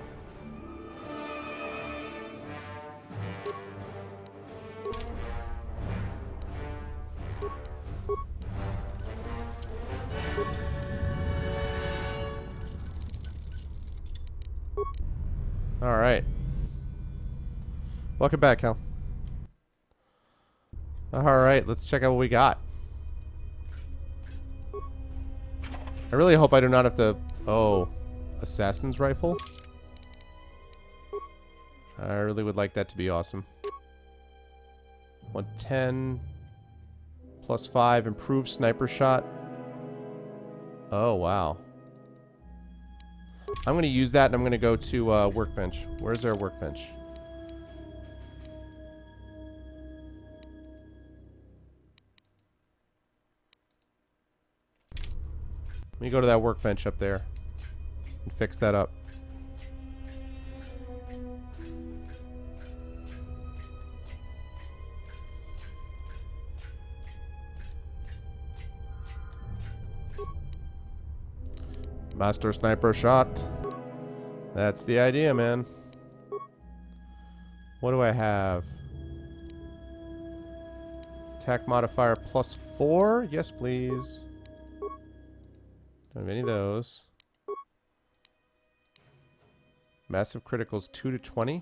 Alright. Welcome back, Cal. Alright, let's check out what we got. I really hope I do not have to... Oh. Assassin's rifle? I really would like that to be awesome. 110. Plus 5. Improved sniper shot. Oh, wow. I'm going to use that and I'm going to go to workbench. Where's our workbench? Let me go to that workbench up there and fix that up. Master sniper shot. That's the idea, man. What do I have? Attack modifier +4? Yes, please. Don't have any of those. Massive criticals 2 to 20.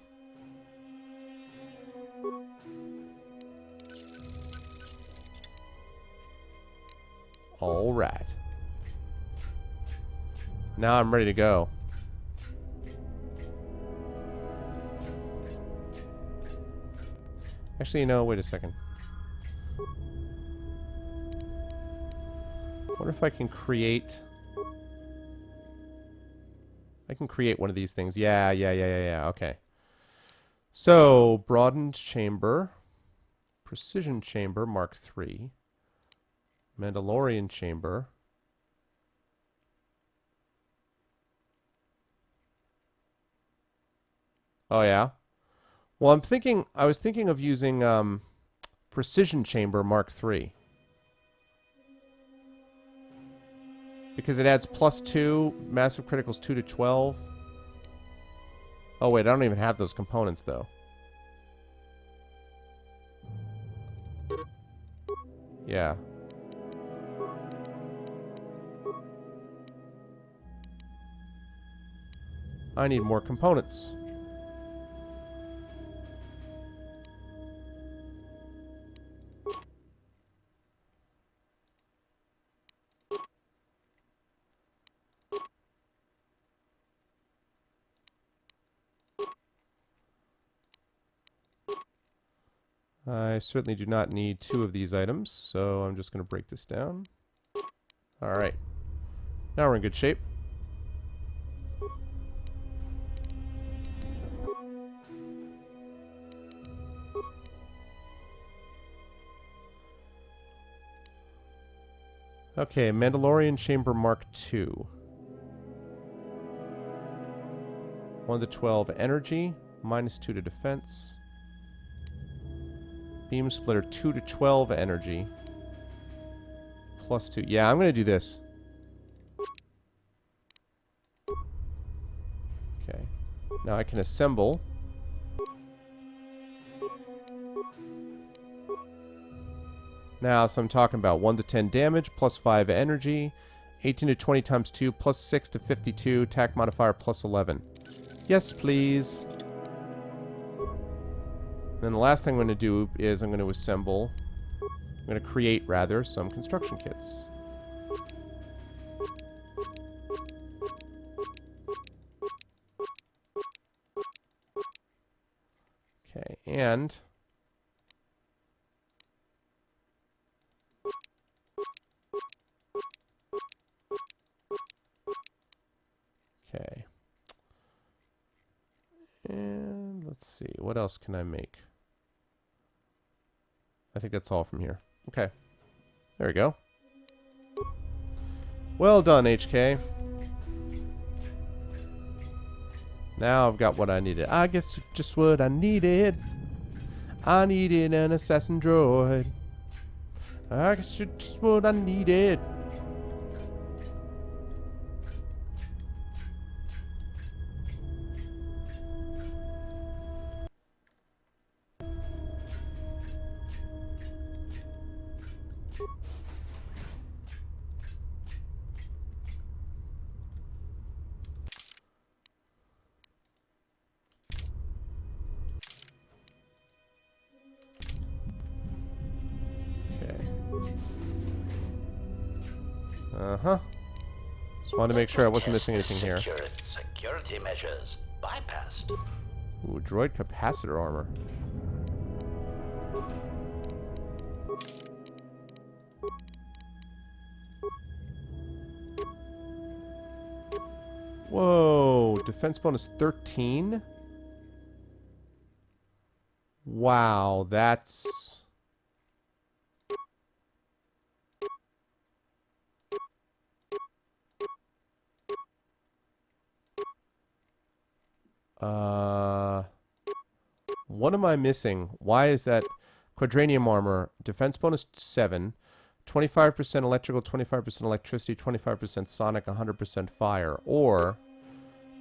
All right. Now I'm ready to go. Actually, no, wait a second. I wonder if I can create... I can create one of these things. Yeah, okay. So, broadened chamber. Precision chamber, Mark III. Mandalorian chamber. Oh, yeah? Well, I was thinking of using Precision Chamber Mark III. Because it adds +2, massive criticals 2 to 12. Oh, wait, I don't even have those components, though. Yeah. I need more components. I certainly do not need 2 of these items, so I'm just going to break this down. Alright. Now we're in good shape. Okay, Mandalorian Chamber Mark II. 1 to 12 energy, -2 to defense. Beam splitter 2 to 12 energy. +2. Yeah, I'm going to do this. Okay. Now I can assemble. Now, so I'm talking about 1 to 10 damage, +5 energy, 18 to 20 times 2, +6 to 52, attack modifier +11. Yes, please. Then the last thing I'm going to do is I'm going to assemble, I'm going to create, rather, some construction kits. Okay, and... Okay. And let's see, what else can I make? I think that's all from here. Okay. There we go. Well done, HK. Now I've got what I needed. I guess just what I needed. I needed an assassin droid. I guess just what I needed. Uh-huh. Just wanted to make sure I wasn't missing anything here. Security measures bypassed. Ooh, droid capacitor armor. Whoa, defense bonus 13? Wow, that's... What am I missing? Why is that? Quadranium armor. Defense bonus 7. 25% electrical, 25% electricity, 25% sonic, 100% fire. Or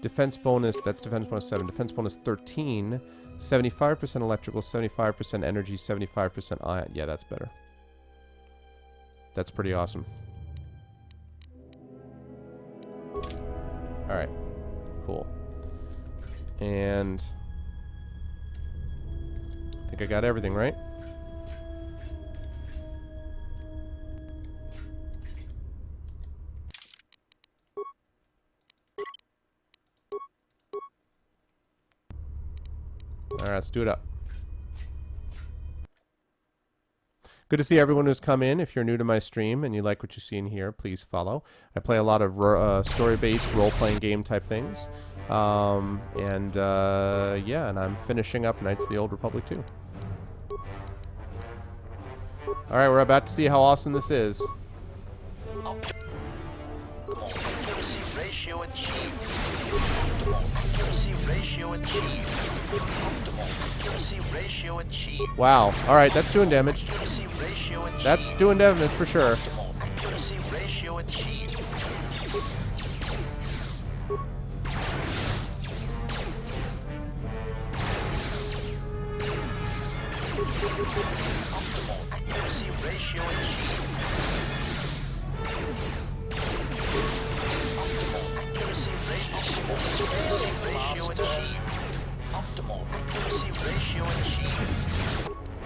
defense bonus, that's defense bonus 7. Defense bonus 13. 75% electrical, 75% energy, 75% ion. Yeah, that's better. That's pretty awesome. Alright. Cool. And I think I got everything, right? Alright, let's do it up. Good to see everyone who's come in. If you're new to my stream and you like what you see in here, please follow. I play a lot of story-based role-playing game type things. Yeah, and I'm finishing up Knights of the Old Republic 2. Alright, we're about to see how awesome this is. Wow. Alright, that's doing damage. That's doing damage for sure.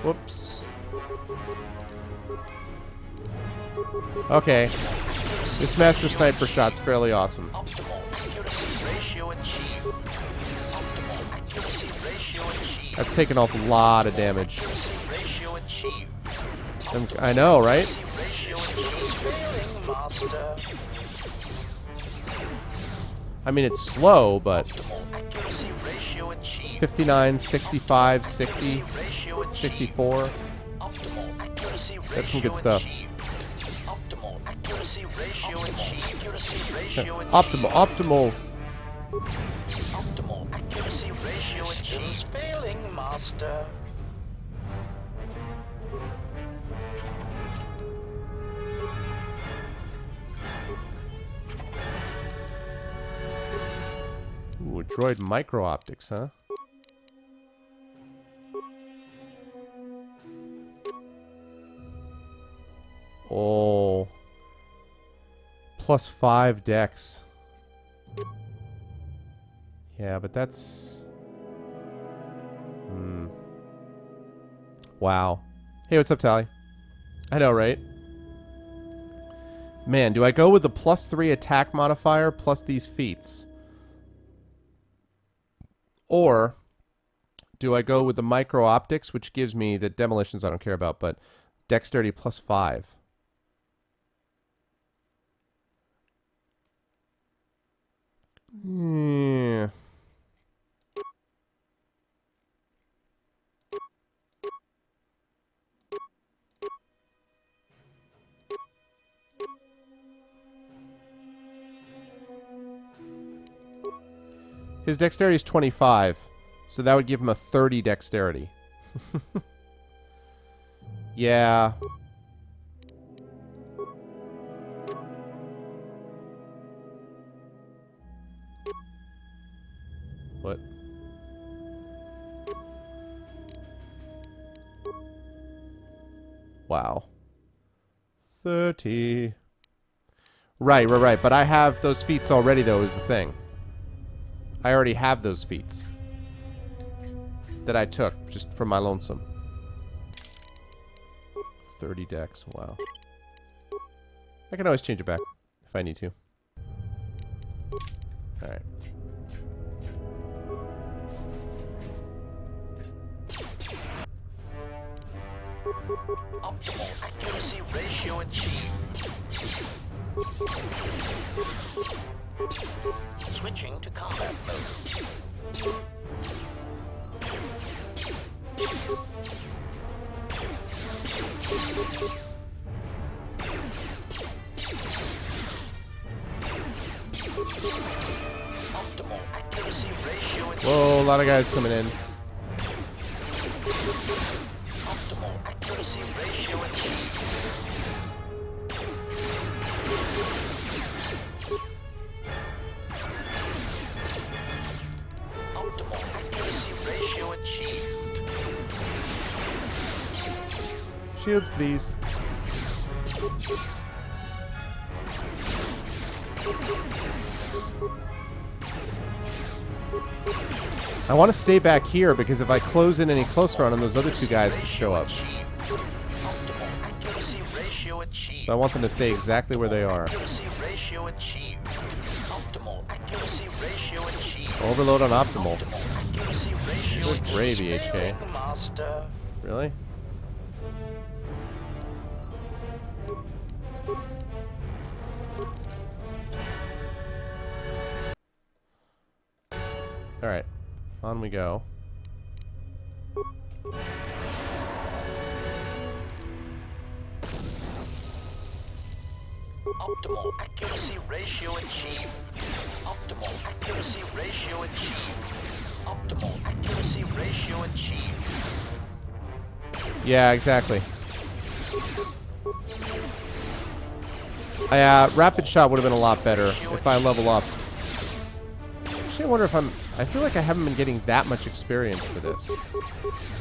Whoops. Okay. This Master Sniper shot's fairly awesome. That's taken off a lot of damage. I know, right? I mean, it's slow, but 59, 65, 60, 64. That's some good stuff. Optimal. Optimal accuracy ratio is failing, Master. Ooh, droid micro-optics, huh? Oh. +5 dex. Yeah, but that's... Wow. Hey, what's up, Tally? I know, right? Man, do I go with the +3 attack modifier plus these feats? Or do I go with the micro-optics, which gives me the demolitions I don't care about, but dexterity +5? Yeah. His dexterity is 25, so that would give him a 30 dexterity. Yeah. What? Wow. 30. Right. But I have those feats already, though, is the thing. I already have those feats that I took just from my lonesome. 30 dex. Wow. I can always change it back if I need to. Alright. Optimal accuracy ratio achieved. Switching to combat mode. Optimal accuracy ratio achieved. Whoa, a lot of guys coming in. Optimal accuracy ratio achieved. Optimal accuracy ratio achieved. Shields, please. I want to stay back here because if I close in any closer on them, those other two guys could show up. So I want them to stay exactly where they are. Overload on optimal. Good gravy, HK. Really? Alright. On we go. Optimal accuracy ratio achieved. Optimal accuracy ratio achieved. Optimal accuracy ratio achieved. Yeah, exactly. Rapid shot would have been a lot better if I level up. Actually, I wonder if I feel like I haven't been getting that much experience for this.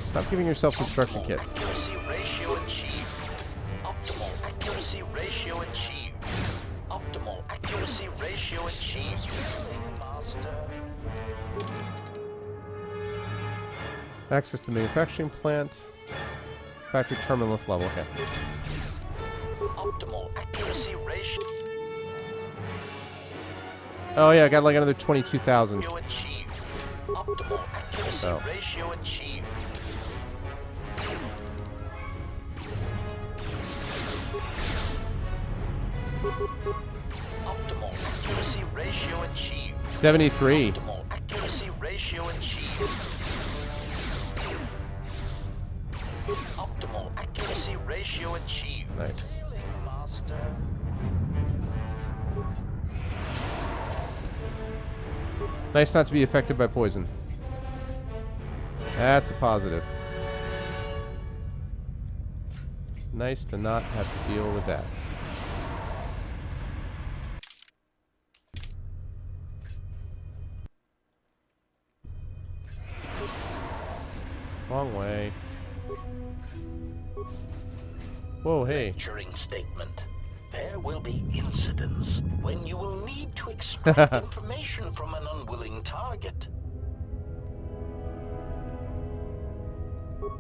Stop giving yourself construction kits. Accuracy ratio achieved. Optimal accuracy ratio achieved. Optimal accuracy ratio achieved. Master. Access to the manufacturing plant. Factory terminalist level. Okay. Optimal accuracy ratio Oh yeah, I got like another 22,000. achieved. Optimal accuracy So. ratio achieved. Optimal accuracy ratio achieved. 73. Optimal accuracy ratio achieved. Optimal accuracy ratio achieved. Nice. Master. Nice not to be affected by poison. That's a positive. Nice to not have to deal with that. Wrong way. Whoa, hey. During statement, there will be incidents when you will need to extract information from an unwilling target.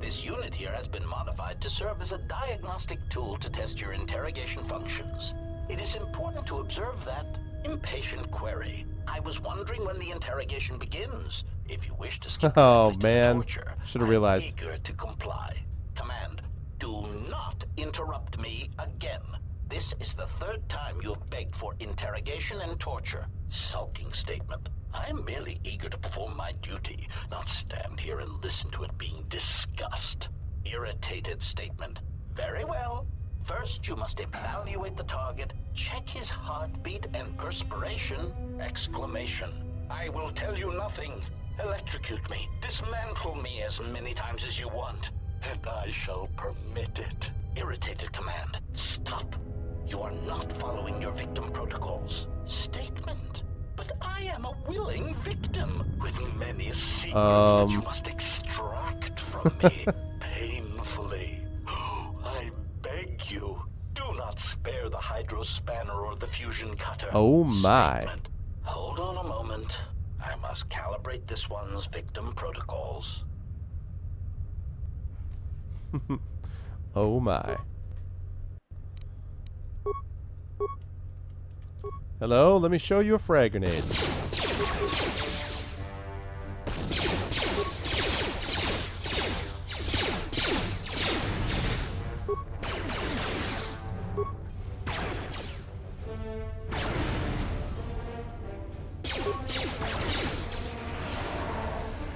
This unit here has been modified to serve as a diagnostic tool to test your interrogation functions. It is important to observe that impatient query. I was wondering when the interrogation begins. If you wish to skip Oh, the man. torture, Should have I'm realized. eager to comply. Command, do not interrupt me again. This is the third time you have begged for interrogation and torture. Sulking statement. I am merely eager to perform my duty, not stand here and listen to it being discussed. Irritated statement. Very well. First, you must evaluate the target, check his heartbeat and perspiration. Exclamation. I will tell you nothing. Electrocute me. Dismantle me as many times as you want, and I shall permit it. Irritated command. Stop. You are not following your victim protocols. Statement. But I am a willing victim with many secrets that you must extract from me painfully. I beg you, do not spare the hydro spanner or the fusion cutter. Oh my. Statement. Hold on a moment. I must calibrate this one's victim protocols. Oh my. Hello, let me show you a frag grenade.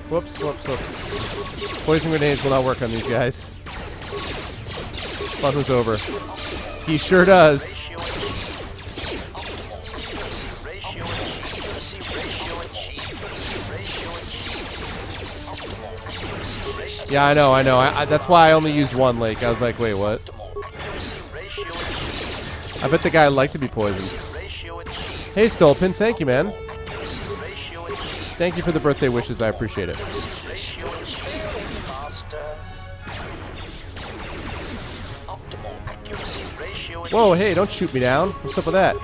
Whoops, whoops, whoops. Poison grenades will not work on these guys. Fun was over. He sure does. Yeah, I know. That's why I only used one, Lake. I was like, wait, what? I bet the guy liked to be poisoned. Hey, Stolpin, thank you, man. Thank you for the birthday wishes. I appreciate it. Whoa, hey, don't shoot me down. What's up with that?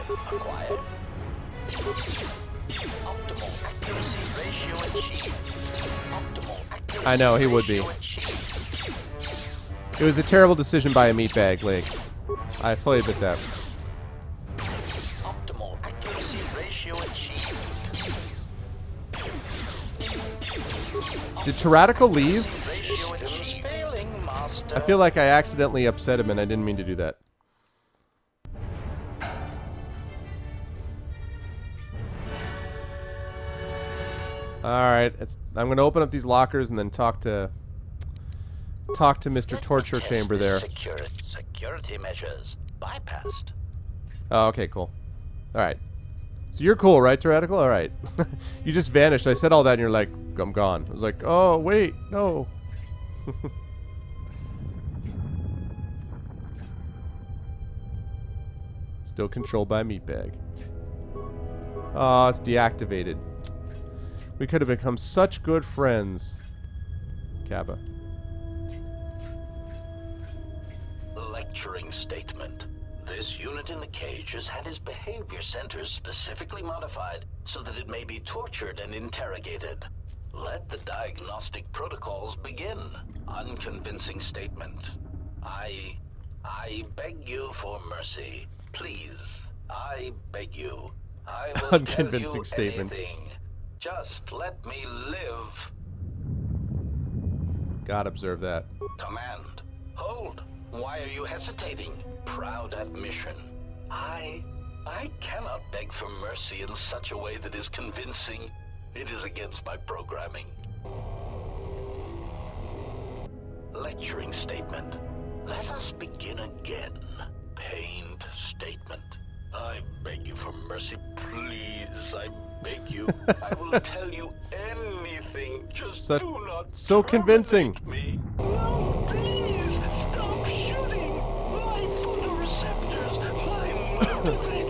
I know, he would be. It was a terrible decision by a meatbag, Lake. I fully admit that. Did Tyrannical leave? I feel like I accidentally upset him and I didn't mean to do that. Alright, I'm going to open up these lockers and then talk to Mr. Torture Chamber there. Security measures bypassed. Oh, okay, cool. Alright. So you're cool, right, Tyrannical? Alright. You just vanished. I said all that and you're like, I'm gone. I was like, oh, wait, no. Still controlled by Meatbag. Oh, it's deactivated. We could have become such good friends. Kappa. Lecturing statement. This unit in the cage has had his behavior centers specifically modified so that it may be tortured and interrogated. Let the diagnostic protocols begin. Unconvincing statement. I beg you for mercy. Please. I beg you. I will Unconvincing tell you statement. anything. Just let me live. God, observe that. Command. Hold. Why are you hesitating? Proud admission. I cannot beg for mercy in such a way that is convincing. It is against my programming. Lecturing statement. Let us begin again. Pained statement. I beg you for mercy, please. I beg you. I will tell you anything. Just do not so convincing. Me. No, please stop shooting. My photoreceptors, my motivation.